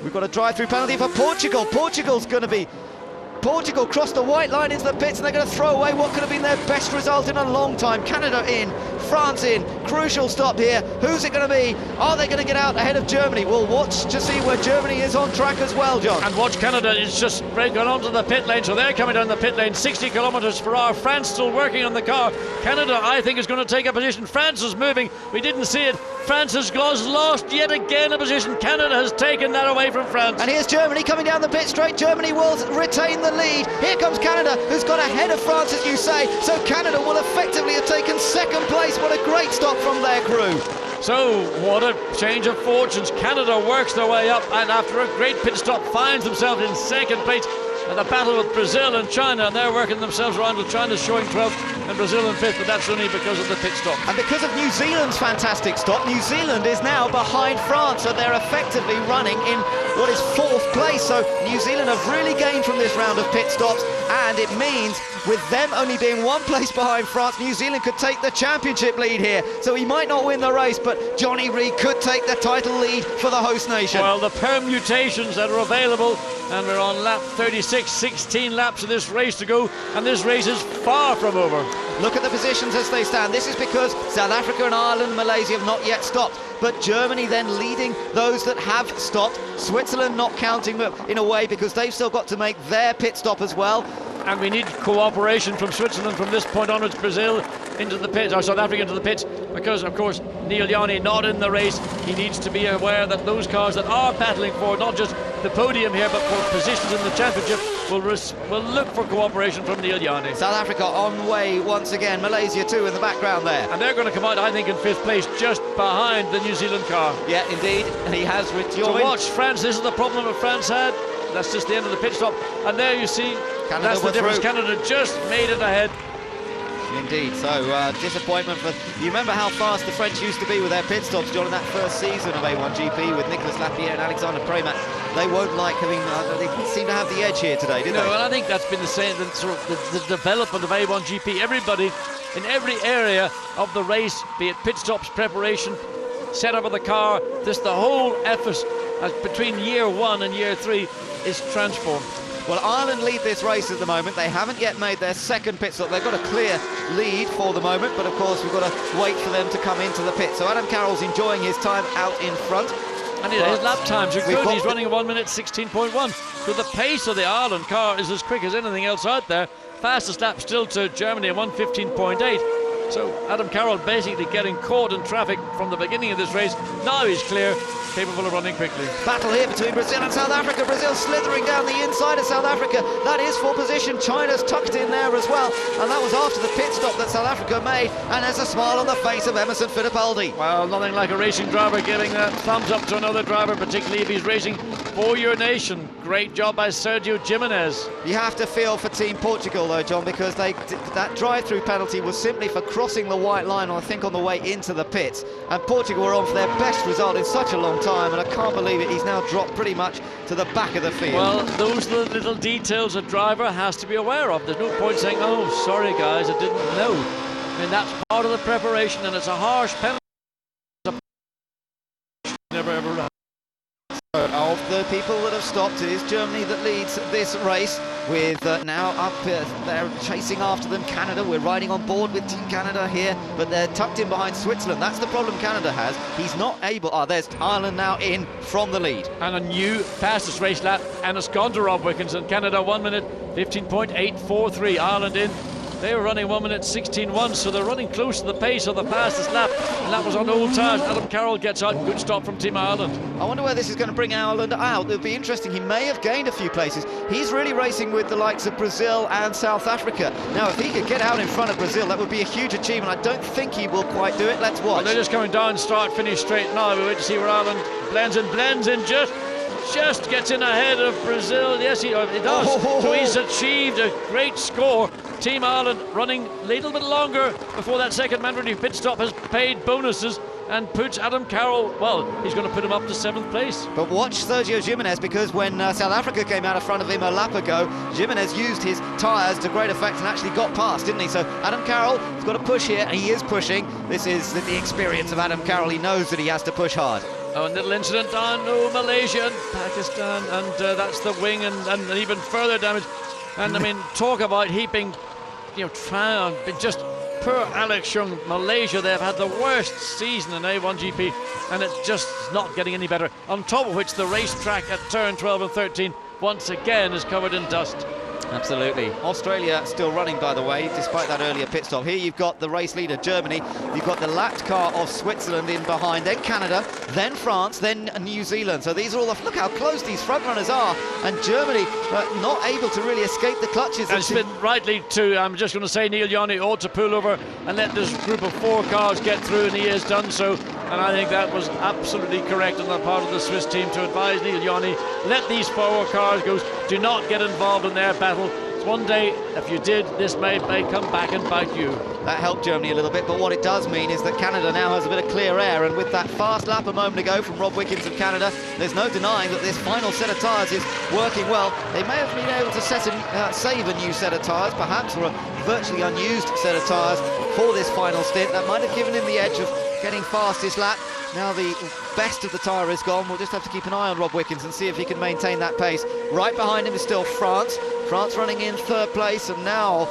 We've got a drive-through penalty for Portugal. Portugal crossed the white line into the pits and they're going to throw away what could have been their best result in a long time. Canada in, France in, crucial stop here. Who's it going to be? Are they going to get out ahead of Germany? We'll watch to see where Germany is on track as well, John. And watch, Canada is just gone onto the pit lane, so they're coming down the pit lane, 60 kilometres per hour. France still working on the car. Canada, I think, is going to take a position. France is moving. We didn't see it. France has lost yet again a position. Canada has taken that away from France. And here's Germany coming down the pit straight. Germany will retain the lead. Here comes Canada, who's got ahead of France, as you say. So Canada will effectively have taken second place. What a great stop from their crew. So, what a change of fortunes. Canada works their way up and after a great pit stop finds themselves in second place. And the battle with Brazil and China, and they're working themselves around with China showing 12th and Brazil in 5th, but that's only because of the pit stop. And because of New Zealand's fantastic stop, New Zealand is now behind France, so they're effectively running in what is 4th place. So New Zealand have really gained from this round of pit stops, and it means with them only being 1 place behind France, New Zealand could take the championship lead here. So he might not win the race, but Jonny Reid could take the title lead for the host nation. Well, the permutations that are available, and we're on lap 36, 16 laps of this race to go, and this race is far from over. Look at the positions as they stand. This is because South Africa and Ireland and Malaysia have not yet stopped, but Germany then leading those that have stopped. Switzerland not counting in a way because they've still got to make their pit stop as well. And we need cooperation from Switzerland from this point onwards. Brazil into the pits, or South Africa into the pits, because of course Neel Jani not in the race. He needs to be aware that those cars that are battling for not just the podium here but for positions in the championship will look for cooperation from Neel Jani. South Africa on way once again, Malaysia too in the background there. And they're going to come out, I think, in 5th place, just behind the New Zealand car. Yeah, indeed, he has with So watch France, this is the problem that France had. That's just the end of the pit stop. And there you see, Canada that's the difference. through. Canada just made it ahead. Indeed, so disappointment for... You remember how fast the French used to be with their pit stops, John, in that first season of A1GP with Nicolas Lapierre and Alexander Premat. They won't like having... they seem to have the edge here today, didn't they? Well, I think that's been the same, the development of A1GP. Everybody in every area of the race, be it pit stops, preparation, setup of the car, just the whole effort between year 1 and year 3 is transformed. Well, Ireland lead this race at the moment. They haven't yet made their second pit stop. They've got a clear lead for the moment, but of course we've got to wait for them to come into the pit. So Adam Carroll's enjoying his time out in front. And his lap times are good. He's running a 1 minute 16.1. So the pace of the Ireland car is as quick as anything else out there. Fastest lap still to Germany, a 1:15.8. So Adam Carroll basically getting caught in traffic from the beginning of this race. Now he's clear, capable of running quickly. Battle here between Brazil and South Africa. Brazil slithering down the inside of South Africa. That is for position. China's tucked in there as well. And that was after the pit stop that South Africa made. And there's a smile on the face of Emerson Fittipaldi. Well, nothing like a racing driver giving a thumbs up to another driver, particularly if he's racing for your nation. Great job by Sérgio Jimenez. You have to feel for Team Portugal though, John, because that drive-through penalty was simply for crossing the white line, I think, on the way into the pits. And Portugal were on for their best result in such a long time, and I can't believe it. He's now dropped pretty much to the back of the field. Well, those are the little details a driver has to be aware of. There's no point saying, oh, sorry guys, I didn't know. I mean, that's part of the preparation, and it's a harsh penalty. Never ever Of the people that have stopped, it is Germany that leads this race, with now up they're chasing after them Canada. We're riding on board with Team Canada here, but they're tucked in behind Switzerland. That's the problem Canada has. He's not able. There's Ireland now in from the lead. And a new fastest race lap, and it's gone to Rob Wickens, and Canada 1 minute 15.843. Ireland in. They were running 1 minute 16.1, so they're running close to the pace of the fastest lap, and that was on old tires. Adam Carroll gets out. Good stop from Team Ireland. I wonder where this is going to bring Ireland out. It'll be interesting. He may have gained a few places. He's really racing with the likes of Brazil and South Africa. Now, if he could get out in front of Brazil, that would be a huge achievement. I don't think he will quite do it. Let's watch. Well, they're just coming down, start, finish straight now. We wait to see where Ireland blends in, just gets in ahead of Brazil. Yes, he does. So he's achieved a great score. Team Ireland running a little bit longer before that second mandatory pit stop has paid bonuses and puts Adam Carroll, well, he's going to put him up to 7th place. But watch Sérgio Jimenez, because when South Africa came out in front of him a lap ago, Jimenez used his tyres to great effect and actually got past, didn't he? So Adam Carroll has got to push here, and he is pushing. This is the experience of Adam Carroll. He knows that he has to push hard. Oh, a little incident down Malaysia and Pakistan, and that's the wing, and even further damage. And I mean, talk about heaping, just poor Alex Yoong. Malaysia, they've had the worst season in A1GP, and it's just not getting any better. On top of which, the racetrack at turn 12 and 13 once again is covered in dust. Absolutely. Australia still running, by the way, despite that earlier pit stop. Here you've got the race leader, Germany. You've got the lapped car of Switzerland in behind, then Canada, then France, then New Zealand. So these are all look how close these front runners are, and Germany not able to really escape the clutches. And it's been rightly to, I'm just going to say, Neel Jani ought to pull over and let this group of 4 cars get through, and he has done so. And I think that was absolutely correct on the part of the Swiss team to advise Neel Jani, let these 4 cars go, do not get involved in their battle. One day, if you did, this may come back and bite you. That helped Germany a little bit, but what it does mean is that Canada now has a bit of clear air, and with that fast lap a moment ago from Rob Wickens of Canada, there's no denying that this final set of tyres is working well. They may have been able to save a new set of tyres, perhaps, or a virtually unused set of tyres for this final stint. That might have given him the edge of getting fastest lap. Now the best of the tyre is gone. We'll just have to keep an eye on Rob Wickens and see if he can maintain that pace. Right behind him is still France. France running in 3rd place, and now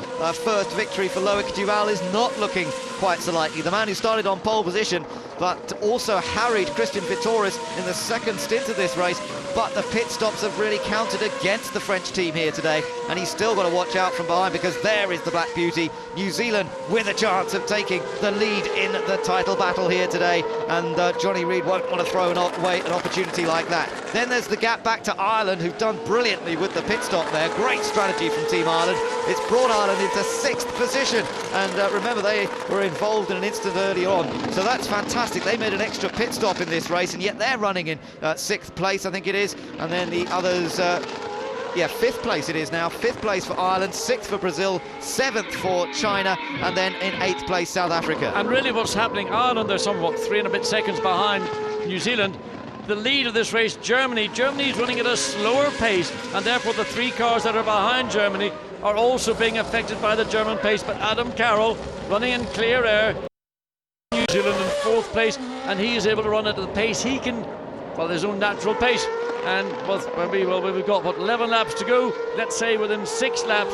first victory for Loïc Duval is not looking quite so likely. The man who started on pole position, but also harried Christian Vietoris in the second stint of this race. But the pit stops have really counted against the French team here today, and he's still got to watch out from behind, because there is the Black Beauty, New Zealand, with a chance of taking the lead in the title battle here today, and Jonny Reid won't want to throw away an opportunity like that. Then there's the gap back to Ireland, who've done brilliantly with the pit stop there. Great strategy from Team Ireland. It's brought Ireland into 6th position, and remember, they were involved in an instant early on, so that's fantastic. They made an extra pit stop in this race, and yet they're running in 6th place, I think it is. And then the others, 5th place it is now. 5th place for Ireland, 6th for Brazil, 7th for China, and then in 8th place South Africa. And really what's happening, Ireland, they're somewhat 3 and a bit seconds behind New Zealand. The lead of this race, Germany. Germany's running at a slower pace, and therefore the 3 cars that are behind Germany are also being affected by the German pace. But Adam Carroll running in clear air. New Zealand in 4th place, and he is able to run at the pace he can, well, his own natural pace. And we've got 11 laps to go. Let's say within 6 laps,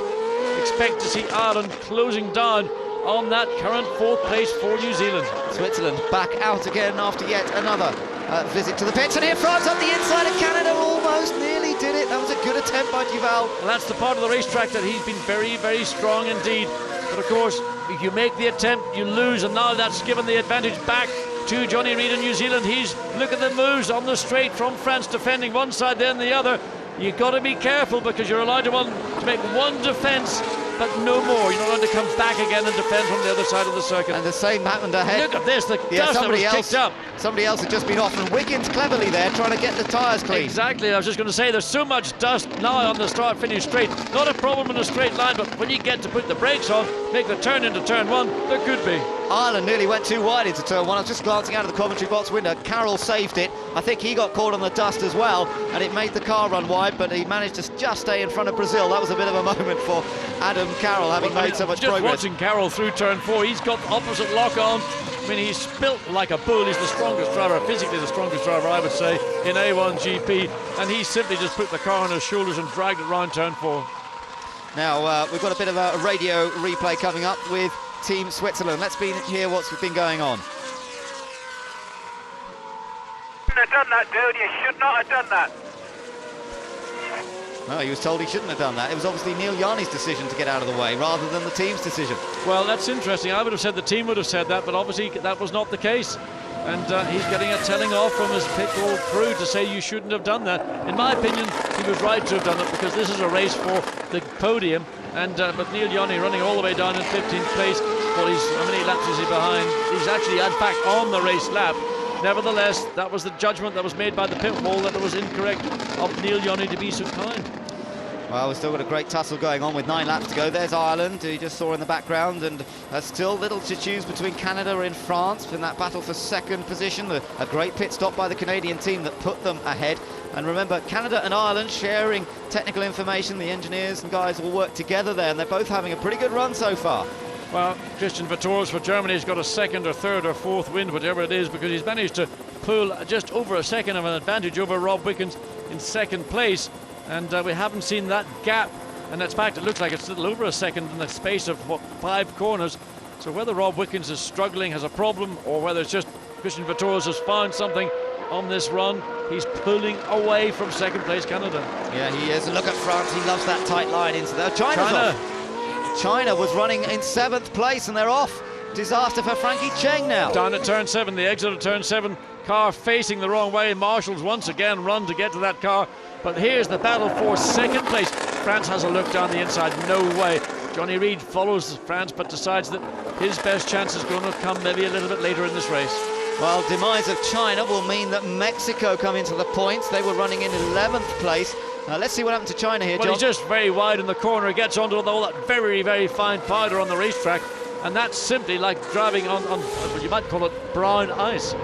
expect to see Ireland closing down on that current 4th place for New Zealand. Switzerland back out again after yet another visit to the pits, and here France on the inside of Canada, almost nearly did it. That was a good attempt by Duval. Well, that's the part of the racetrack that he's been very, very strong indeed. But of course, if you make the attempt, you lose, and now that's given the advantage back to Jonny Reid in New Zealand. Look at the moves on the straight from France, defending one side then the other. You've got to be careful, because you're allowed to make one defence, but no more. You're not allowed to come back again and defend from the other side of the circuit. And the same happened ahead. Look at this, the dust that was kicked up. Somebody else had just been off, and Wickens cleverly there trying to get the tyres clean. Exactly, I was just going to say, there's so much dust now on the start-finish straight. Not a problem in a straight line, but when you get to put the brakes on, make the turn into turn 1, there could be. Ireland nearly went too wide into turn 1. I was just glancing out of the commentary box window. Carroll saved it. I think he got caught on the dust as well, and it made the car run wide, but he managed to just stay in front of Brazil. That was a bit of a moment for Adam Carroll, having made so much progress. Just watching Carroll through turn 4, he's got the opposite lock on. I mean, he's built like a bull. He's the strongest driver, physically the strongest driver, I would say, in A1GP. And he simply just put the car on his shoulders and dragged it round turn 4. Now, we've got a bit of a radio replay coming up with Team Switzerland. Let's hear what's been going on. You shouldn't have done that, dude. You should not have done that. No, he was told he shouldn't have done that. It was obviously Neel Jani's decision to get out of the way rather than the team's decision. Well, that's interesting. I would have said the team would have said that, but obviously that was not the case. And he's getting a telling off from his pit wall crew to say you shouldn't have done that. In my opinion, he was right to have done it because this is a race for the podium. And but Neel Jani running all the way down in 15th place. Well, how many laps is he behind? He's actually, in fact, on the race lap. Nevertheless, that was the judgment that was made by the pit wall that it was incorrect of Neel Jani to be so kind. Well, we've still got a great tussle going on with 9 laps to go. There's Ireland, who you just saw in the background, and still little to choose between Canada and France in that battle for second position. A great pit stop by the Canadian team that put them ahead. And remember, Canada and Ireland sharing technical information. The engineers and guys all work together there, and they're both having a pretty good run so far. Well, Christian Vietoris for Germany has got a second or third or fourth win, whatever it is, because he's managed to pull just over a second of an advantage over Rob Wickens in second place. And we haven't seen that gap, and in fact it looks like it's a little over a second in the space of 5 corners. So whether Rob Wickens is struggling, has a problem, or whether it's just Christian Vietoris has found something on this run, he's pulling away from second place Canada. Yeah, he is. Look at France, he loves that tight line into there. China was running in 7th place and they're off. Disaster for Frankie Cheng now. Down at turn 7, the exit of turn 7, car facing the wrong way. Marshals once again run to get to that car. But here's the battle for second place. France has a look down the inside, no way. Jonny Reid follows France but decides that his best chance is going to come maybe a little bit later in this race. Well, demise of China will mean that Mexico come into the points. They were running in 11th place. Let's see what happened to China here, John. Well, he's just very wide in the corner. He gets onto all that very, very fine powder on the racetrack. And that's simply like driving on what you might call it brown ice.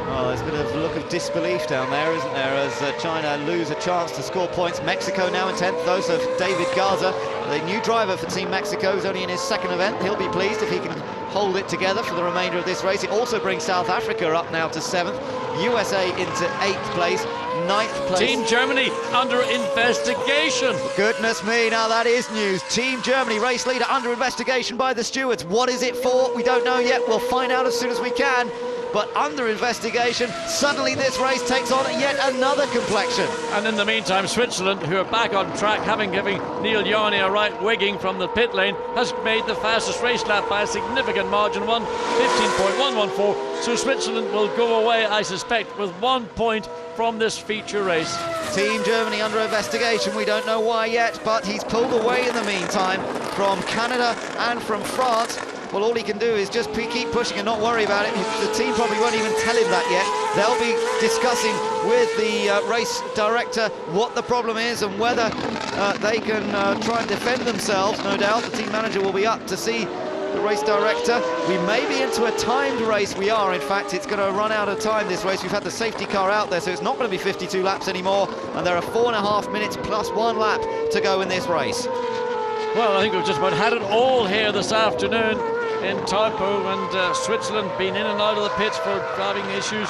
Well, there's a bit of a look of disbelief down there, isn't there, as China lose a chance to score points. Mexico now in 10th, those of David Garza, the new driver for Team Mexico, who's only in his second event. He'll be pleased if he can hold it together for the remainder of this race. It also brings South Africa up now to 7th, USA into 8th place, 9th place. Team Germany under investigation. Goodness me, now that is news. Team Germany, race leader, under investigation by the stewards. What is it for? We don't know yet. We'll find out as soon as we can. But under investigation, suddenly this race takes on yet another complexion. And in the meantime, Switzerland, who are back on track, having given Neel Jani a right wigging from the pit lane, has made the fastest race lap by a significant margin, 15.114. So Switzerland will go away, I suspect, with 1 point from this feature race. Team Germany under investigation. We don't know why yet, but he's pulled away in the meantime from Canada and from France. Well, all he can do is just keep pushing and not worry about it. The team probably won't even tell him that yet. They'll be discussing with the race director what the problem is and whether they can try and defend themselves. No doubt the team manager will be up to see the race director. We may be into a timed race. We are, in fact. It's going to run out of time, this race. We've had the safety car out there, so it's not going to be 52 laps anymore, and there are 4.5 minutes plus 1 lap to go in this race. Well, I think we've just about had it all here this afternoon in Taupo, and Switzerland been in and out of the pits for driving issues.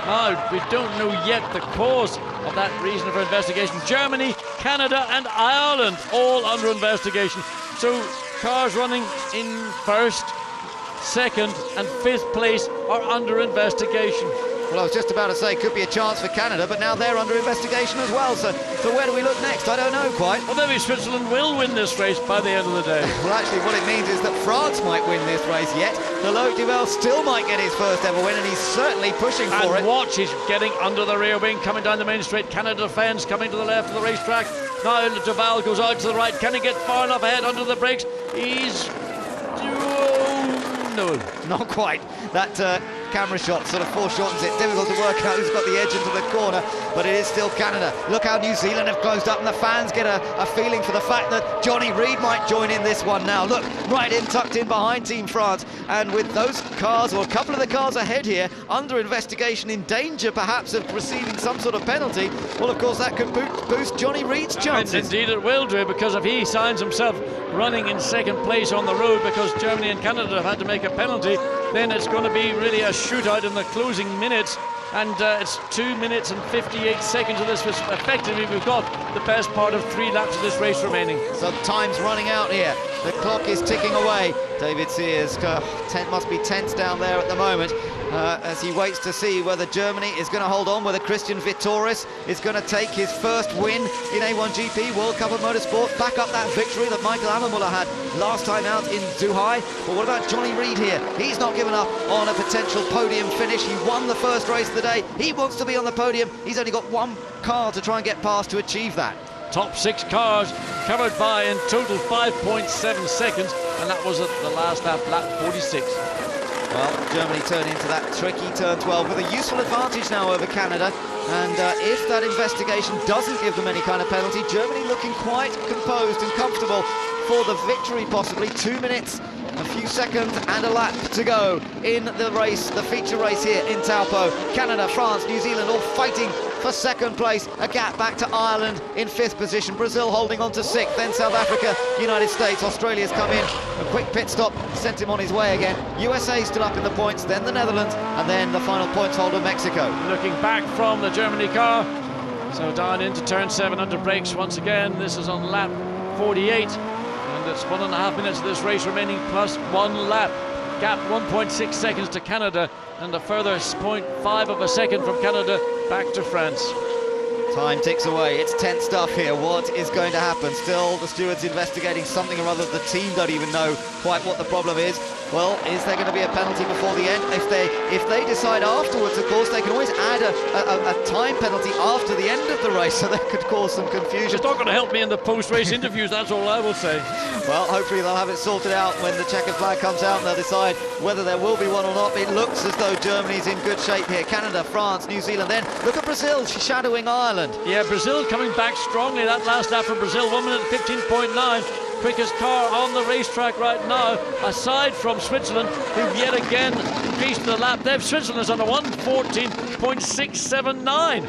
Now, we don't know yet the cause of that reason for investigation. Germany, Canada and Ireland all under investigation. So cars running in 1st, 2nd and 5th place are under investigation. Well, I was just about to say could be a chance for Canada, but now they're under investigation as well. So where do we look next? I don't know quite. Well, maybe Switzerland will win this race by the end of the day. Well, actually, what it means is that France might win this race yet. Loïc Duval still might get his first ever win, and he's certainly pushing for it. And watch, he's getting under the rear wing, coming down the main straight. Canada fans coming to the left of the racetrack. Now Duval goes out to the right. Can he get far enough ahead under the brakes? He's... no. Not quite. That camera shot sort of foreshortens it. Difficult to work out who's got the edge into the corner, but it is still Canada. Look how New Zealand have closed up, and the fans get a feeling for the fact that Jonny Reid might join in this one now. Look, right in, tucked in behind Team France, and with those cars, or a couple of the cars ahead here, under investigation, in danger perhaps of receiving some sort of penalty, well, of course, that could boost Jonny Reid's chances. And indeed it will do, because if he signs himself running in 2nd place on the road because Germany and Canada have had to make a penalty, then it's going to be really a shootout in the closing minutes. And it's 2 minutes and 58 seconds of this. Effectively, we've got the best part of 3 laps of this race remaining. So time's running out here. The clock is ticking away. David Sears must be tense down there at the moment as he waits to see whether Germany is going to hold on, whether Christian Vietoris is going to take his first win in A1GP World Cup of Motorsport, back up that victory that Michael Ammermuller had last time out in Dubai. But what about Jonny Reid here? He's not given up on a potential podium finish. He won the first race of the day. He wants to be on the podium. He's only got one car to try and get past to achieve that. Top 6 cars covered by in total 5.7 seconds, and that was at the last lap, lap 46. Well, Germany turn into that tricky turn 12 with a useful advantage now over Canada, and if that investigation doesn't give them any kind of penalty, Germany looking quite composed and comfortable for the victory, possibly. 2 minutes, a few seconds and a lap to go in the race, the feature race here in Taupo. Canada, France, New Zealand all fighting for second place, a gap back to Ireland in 5th position, Brazil holding on to 6th, then South Africa, United States, Australia's come in, a quick pit stop sent him on his way again. USA still up in the points, then the Netherlands, and then the final points holder, Mexico. Looking back from the Germany car, so down into turn 7 under brakes once again. This is on lap 48, and it's 1.5 minutes of this race remaining plus 1 lap. Gap 1.6 seconds to Canada, and a further 0.5 of a second from Canada back to France. Time ticks away. It's tense stuff here. What is going to happen? Still, the stewards investigating something or other. The team don't even know quite what the problem is. Well, is there going to be a penalty before the end? If they decide afterwards, of course, they can always add a time penalty after the end of the race, so that could cause some confusion. It's not going to help me in the post-race interviews, that's all I will say. Well, hopefully they'll have it sorted out when the checkered flag comes out, and they'll decide whether there will be one or not. It looks as though Germany's in good shape here. Canada, France, New Zealand. Then look at Brazil, she's shadowing Ireland. Yeah, Brazil coming back strongly. That last lap from Brazil, 1 minute 15.9. Quickest car on the racetrack right now, aside from Switzerland, who've yet again increased the lap. Switzerland's on a 1:14.679.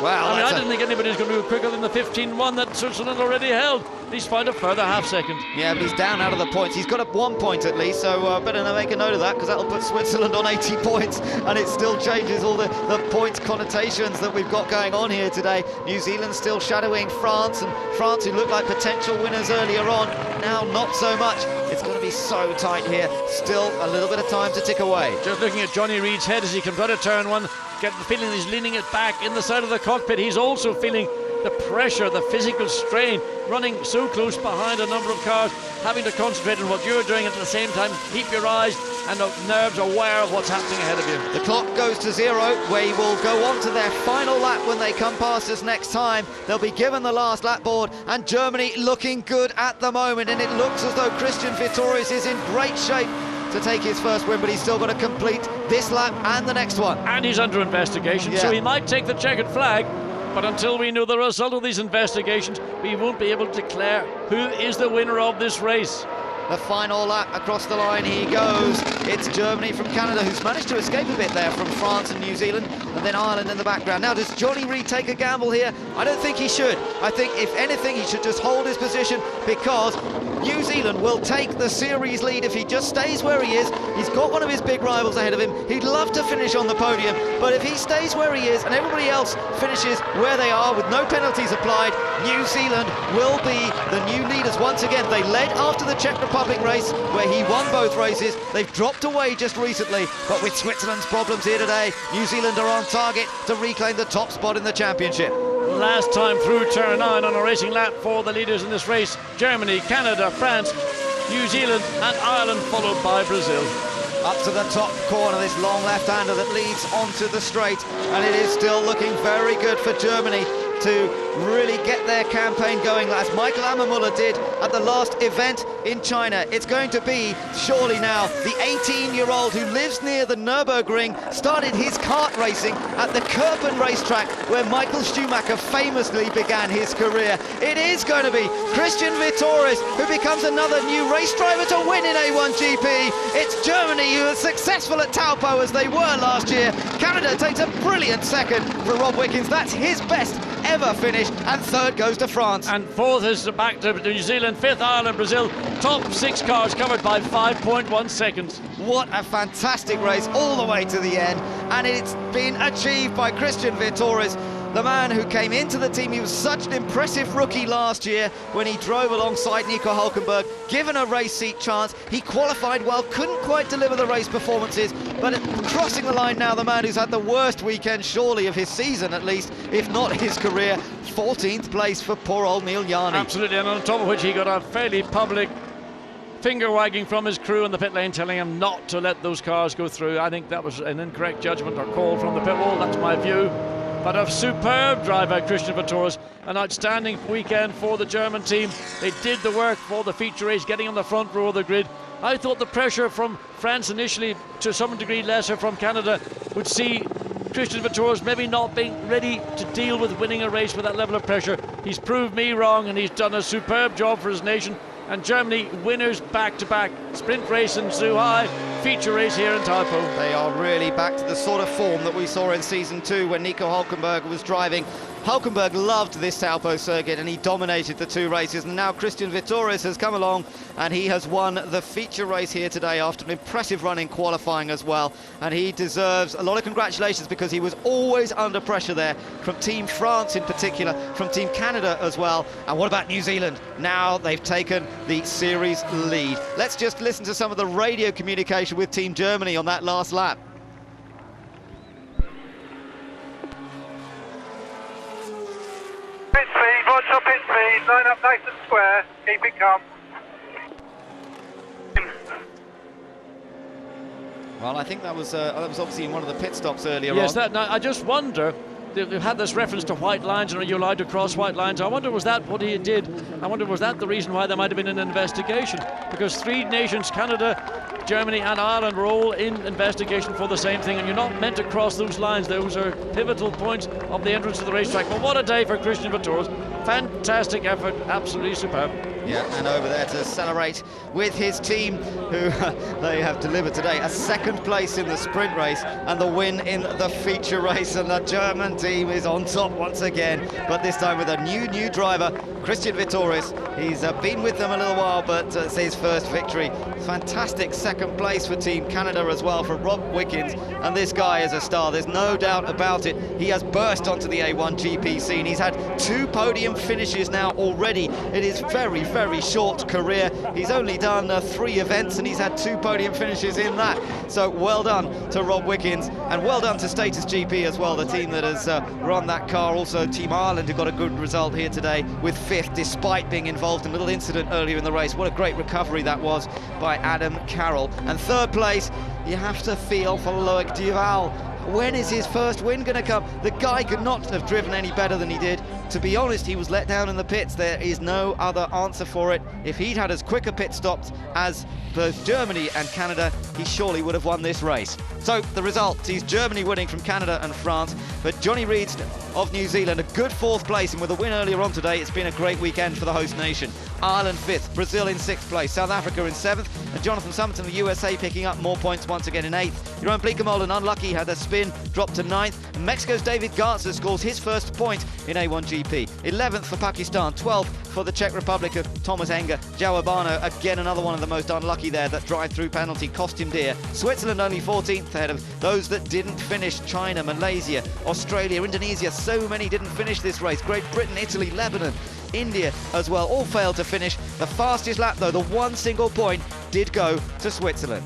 Wow, I didn't think anybody was going to do quicker than the 15.1 that Switzerland already held. He's found a further half second. Yeah, but he's down out of the points. He's got up 1 point at least, so better make a note of that, because that'll put Switzerland on 80 points, and it still changes all the points connotations that we've got going on here today. New Zealand still shadowing France, and France, who looked like potential winners earlier on, now not so much. It's going to be so tight here. Still a little bit of time to tick away. Just looking at Jonny Reid's head as he comes out of turn 1, get the feeling he's leaning it back in the side of the cockpit. He's also feeling the pressure, the physical strain, running so close behind a number of cars, having to concentrate on what you're doing, at the same time keep your eyes and the nerves aware of what's happening ahead of you. The clock goes to 0. We will go on to their final lap when they come past us next time. They'll be given the last lap board, and Germany looking good at the moment, and it looks as though Christian Vietoris is in great shape to take his first win, but he's still got to complete this lap and the next one. And he's under investigation, yeah. So he might take the checkered flag, but until we know the result of these investigations, we won't be able to declare who is the winner of this race. The final lap across the line he goes. It's Germany from Canada, who's managed to escape a bit there from France and New Zealand, and then Ireland in the background. Now, does Jonny Reid take a gamble here? I don't think he should. I think, if anything, he should just hold his position, because New Zealand will take the series lead if he just stays where he is. He's got one of his big rivals ahead of him. He'd love to finish on the podium, but if he stays where he is and everybody else finishes where they are with no penalties applied, New Zealand will be the new leaders once again. They led after the Czech Republic race, where he won both races. They've dropped away just recently, but with Switzerland's problems here today, New Zealand are on target to reclaim the top spot in the championship. Last time through turn 9 on a racing lap for the leaders in this race: Germany, Canada, France, New Zealand and Ireland, followed by Brazil. Up to the top corner, this long left-hander that leads onto the straight, and it is still looking very good for Germany to really get their campaign going, as Michael Ammermuller did at the last event in China. It's going to be, surely now, the 18-year-old who lives near the Nürburgring, started his kart racing at the Kerpen racetrack, where Michael Schumacher famously began his career. It is going to be Christian Vietoris, who becomes another new race driver to win in A1GP. It's Germany, who are successful at Taupo as they were last year. Canada takes a brilliant second for Rob Wickens. That's his best ever ever finish, and third goes to France. And fourth is back to New Zealand, fifth Ireland, Brazil. Top 6 cars covered by 5.1 seconds. What a fantastic race all the way to the end, and it's been achieved by Christian Vietoris, the man who came into the team. He was such an impressive rookie last year when he drove alongside Nico Hülkenberg, given a race seat chance. He qualified well, couldn't quite deliver the race performances, but crossing the line now, the man who's had the worst weekend surely of his season, at least, if not his career. 14th place for poor old Neel Jani. Absolutely, and on top of which he got a fairly public finger wagging from his crew in the pit lane, telling him not to let those cars go through. I think that was an incorrect judgment or call from the pit wall. That's my view. But a superb drive by Christian Vietoris, an outstanding weekend for the German team. They did the work for the feature race, getting on the front row of the grid. I thought the pressure from France initially, to some degree lesser from Canada, would see Christian Vietoris maybe not being ready to deal with winning a race with that level of pressure. He's proved me wrong, and he's done a superb job for his nation. And Germany winners back-to-back. Sprint race in Zhuhai, feature race here in Taupo. They are really back to the sort of form that we saw in season 2 when Nico Hülkenberg was driving. Hülkenberg loved this Taupo circuit and he dominated the 2 races, and now Christian Vietoris has come along and he has won the feature race here today after an impressive run in qualifying as well, and he deserves a lot of congratulations because he was always under pressure there from Team France in particular, from Team Canada as well. And what about New Zealand? Now they've taken the series lead. Let's just listen to some of the radio communication with Team Germany on that last lap. Pit speed, watch your pit speed, line up nice and square, keep it calm. Well, I think that was obviously in one of the pit stops earlier on. Yes, now I just wonder, they've had this reference to white lines, and are you allowed to cross white lines? I wonder, was that what he did? I wonder, was that the reason why there might have been an investigation? Because 3 nations, Canada, Germany and Ireland, were all in investigation for the same thing, and you're not meant to cross those lines. Those are pivotal points of the entrance to the racetrack. But what a day for Christian Vietoris. Fantastic effort, absolutely superb. Yeah, and over there to celebrate with his team, who they have delivered today a 2nd place in the sprint race and the win in the feature race, and the German team is on top once again, but this time with a new driver, Christian Vietoris. He's been with them a little while, but it's his first victory. Fantastic 2nd place for Team Canada as well for Wickens, and this guy is a star, there's no doubt about it. He has burst onto the A1GP scene. He's had 2 podium finishes now already in his very short career. He's only done 3 events and he's had 2 podium finishes in that. So well done to Rob Wickens, and well done to Status GP as well, the team that has run that car. Also Team Ireland, who got a good result here today with 5th, despite being involved in a little incident earlier in the race. What a great recovery that was by Adam Carroll. And 3rd place, you have to feel for Loïc Duval. When is his first win going to come? The guy could not have driven any better than he did. To be honest, he was let down in the pits. There is no other answer for it. If he'd had as quick a pit stops as both Germany and Canada, he surely would have won this race. So the result is Germany winning from Canada and France, but Jonny Reid of New Zealand, a good 4th place, and with a win earlier on today, it's been a great weekend for the host nation. Ireland 5th, Brazil in 6th place, South Africa in 7th, and Jonathan Summerton, the USA, picking up more points once again in 8th. Jeroen Bleekemolen, unlucky, had a spin, dropped to 9th. And Mexico's David Garza scores his first point in A1GP. 11th for Pakistan, 12th for the Czech Republic of Thomas Enge. João Urbano, again another one of the most unlucky there. That drive-through penalty cost him dear. Switzerland only 14th ahead of those that didn't finish. China, Malaysia, Australia, Indonesia, so many didn't finish this race. Great Britain, Italy, Lebanon, India as well, all failed to finish. The fastest lap though, the 1 single point, did go to Switzerland.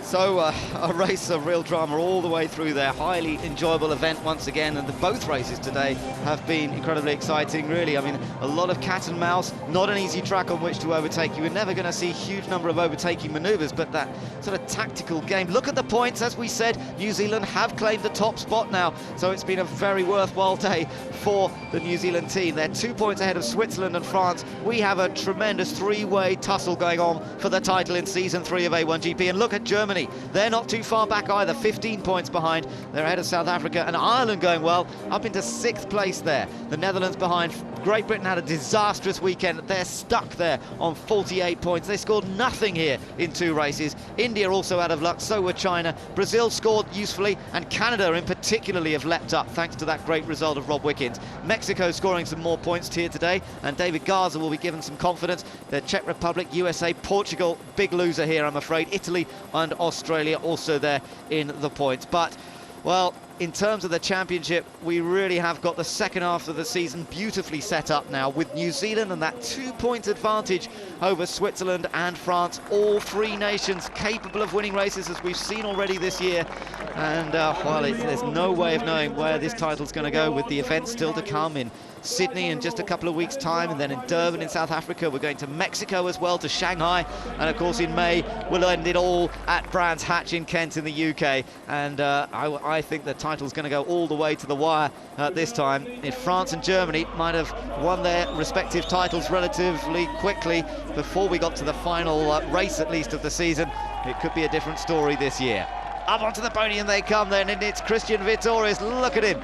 So a race of real drama all the way through there. Highly enjoyable event once again, and both races today have been incredibly exciting, really. I mean, a lot of cat and mouse, not an easy track on which to overtake. You were never going to see a huge number of overtaking manoeuvres, but that sort of tactical game. Look at the points, as we said, New Zealand have claimed the top spot now, so it's been a very worthwhile day for the New Zealand team. They're 2 points ahead of Switzerland and France. We have a tremendous 3-way tussle going on for the title in season 3 of A1GP, and look at Germany. They're not too far back either, 15 points behind. They're ahead of South Africa, and Ireland going well, up into 6th place there. The Netherlands behind Great Britain had a disastrous weekend. They're stuck there on 48 points. They scored nothing here in 2 races. India also out of luck, so were China. Brazil scored usefully, and Canada in particularly have leapt up thanks to that great result of Rob Wickens. Mexico scoring some more points here today, and David Garza will be given some confidence. The Czech Republic, USA, Portugal, big loser here, I'm afraid. Italy and Australia also there in the points. But, well, in terms of the championship, we really have got the second half of the season beautifully set up now, with New Zealand and that 2-point advantage over Switzerland and France. All 3 nations capable of winning races, as we've seen already this year. And, well, there's no way of knowing where this title's going to go, with the events still to come in Sydney in just a couple of weeks' time, and then in Durban in South Africa. We're going to Mexico as well, to Shanghai, and of course in May we'll end it all at Brands Hatch in Kent in the UK. And I think the title's going to go all the way to the wire this time. If France and Germany might have won their respective titles relatively quickly before we got to the final race, at least, of the season, it could be a different story this year. Up onto the podium they come then, and it's Christian Vietoris. Look at him.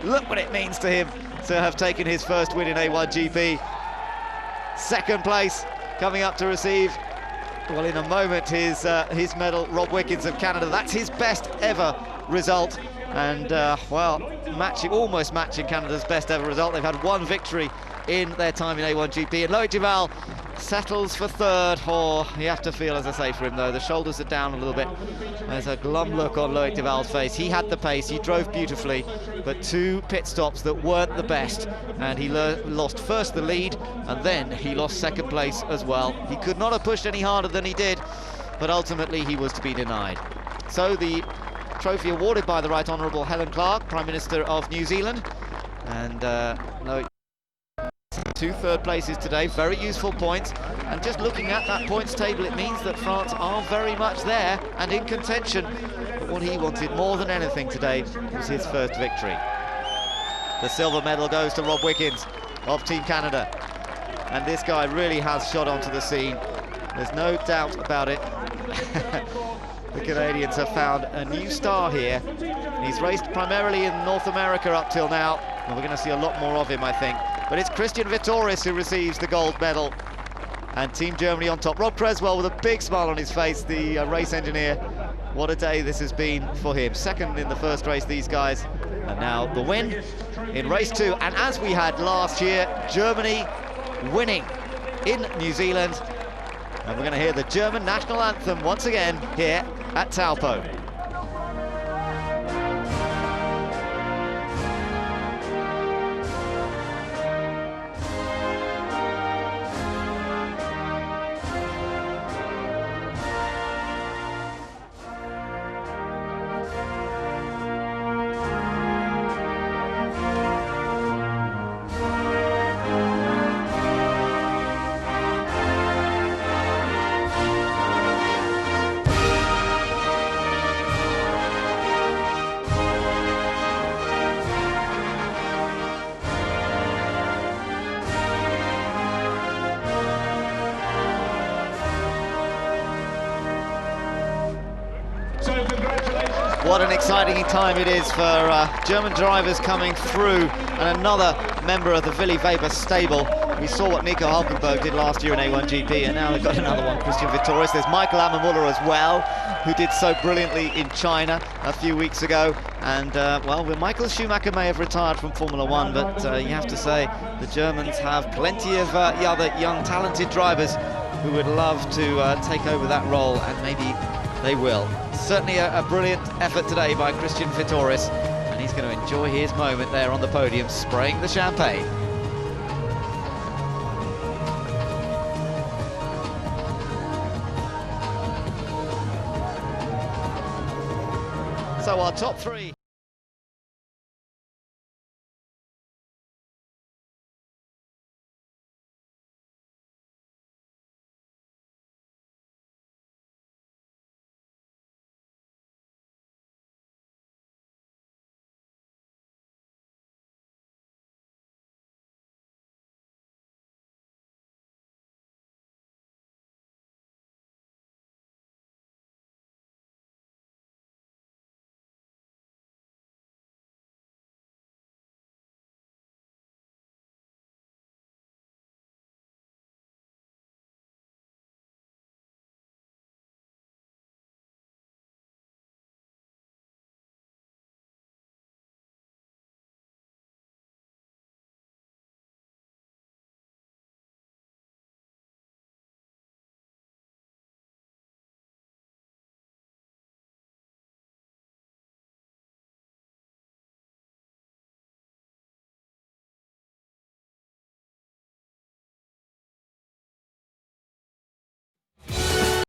Look what it means to him to have taken his first win in A1GP. Second place coming up to receive, well, in a moment, his medal, Rob Wickens of Canada. That's his best ever result, and well, almost matching Canada's best ever result. They've had 1 victory in their time in A1GP, and Loïc Duval settles for 3rd. Oh, you have to feel, as I say, for him though, the shoulders are down a little bit. There's a glum look on Loïc Duval's face. He had the pace, he drove beautifully, but 2 pit stops that weren't the best, and he lost first the lead, and then he lost 2nd place as well. He could not have pushed any harder than he did, but ultimately he was to be denied. So the trophy awarded by the Right Honourable Helen Clark, Prime Minister of New Zealand, and Loïc, 2 third places today, very useful points. And just looking at that points table, it means that France are very much there and in contention. But what he wanted more than anything today was his first victory. The silver medal goes to Rob Wickens of Team Canada, and this guy really has shot onto the scene. There's no doubt about it. The Canadians have found a new star here. He's raced primarily in North America up till now, and we're going to see a lot more of him, I think. But it's Christian Vietoris who receives the gold medal, and Team Germany on top. Rob Creswell with a big smile on his face, the race engineer. What a day this has been for him. 2nd in the first race, these guys, and now the win in race 2. And as we had last year, Germany winning in New Zealand, and we're going to hear the German national anthem once again here at Taupo. What an exciting time it is for German drivers coming through, and another member of the Willy Weber stable. We saw what Nico Hülkenberg did last year in A1GP, and now they've got another one, Christian Vietoris. There's Michael Ammermuller as well, who did so brilliantly in China a few weeks ago. And, well, Michael Schumacher may have retired from Formula One, but you have to say the Germans have plenty of other young, talented drivers who would love to take over that role, and maybe they will. Certainly a brilliant effort today by Christian Vietoris, and he's going to enjoy his moment there on the podium, spraying the champagne. So our top 3.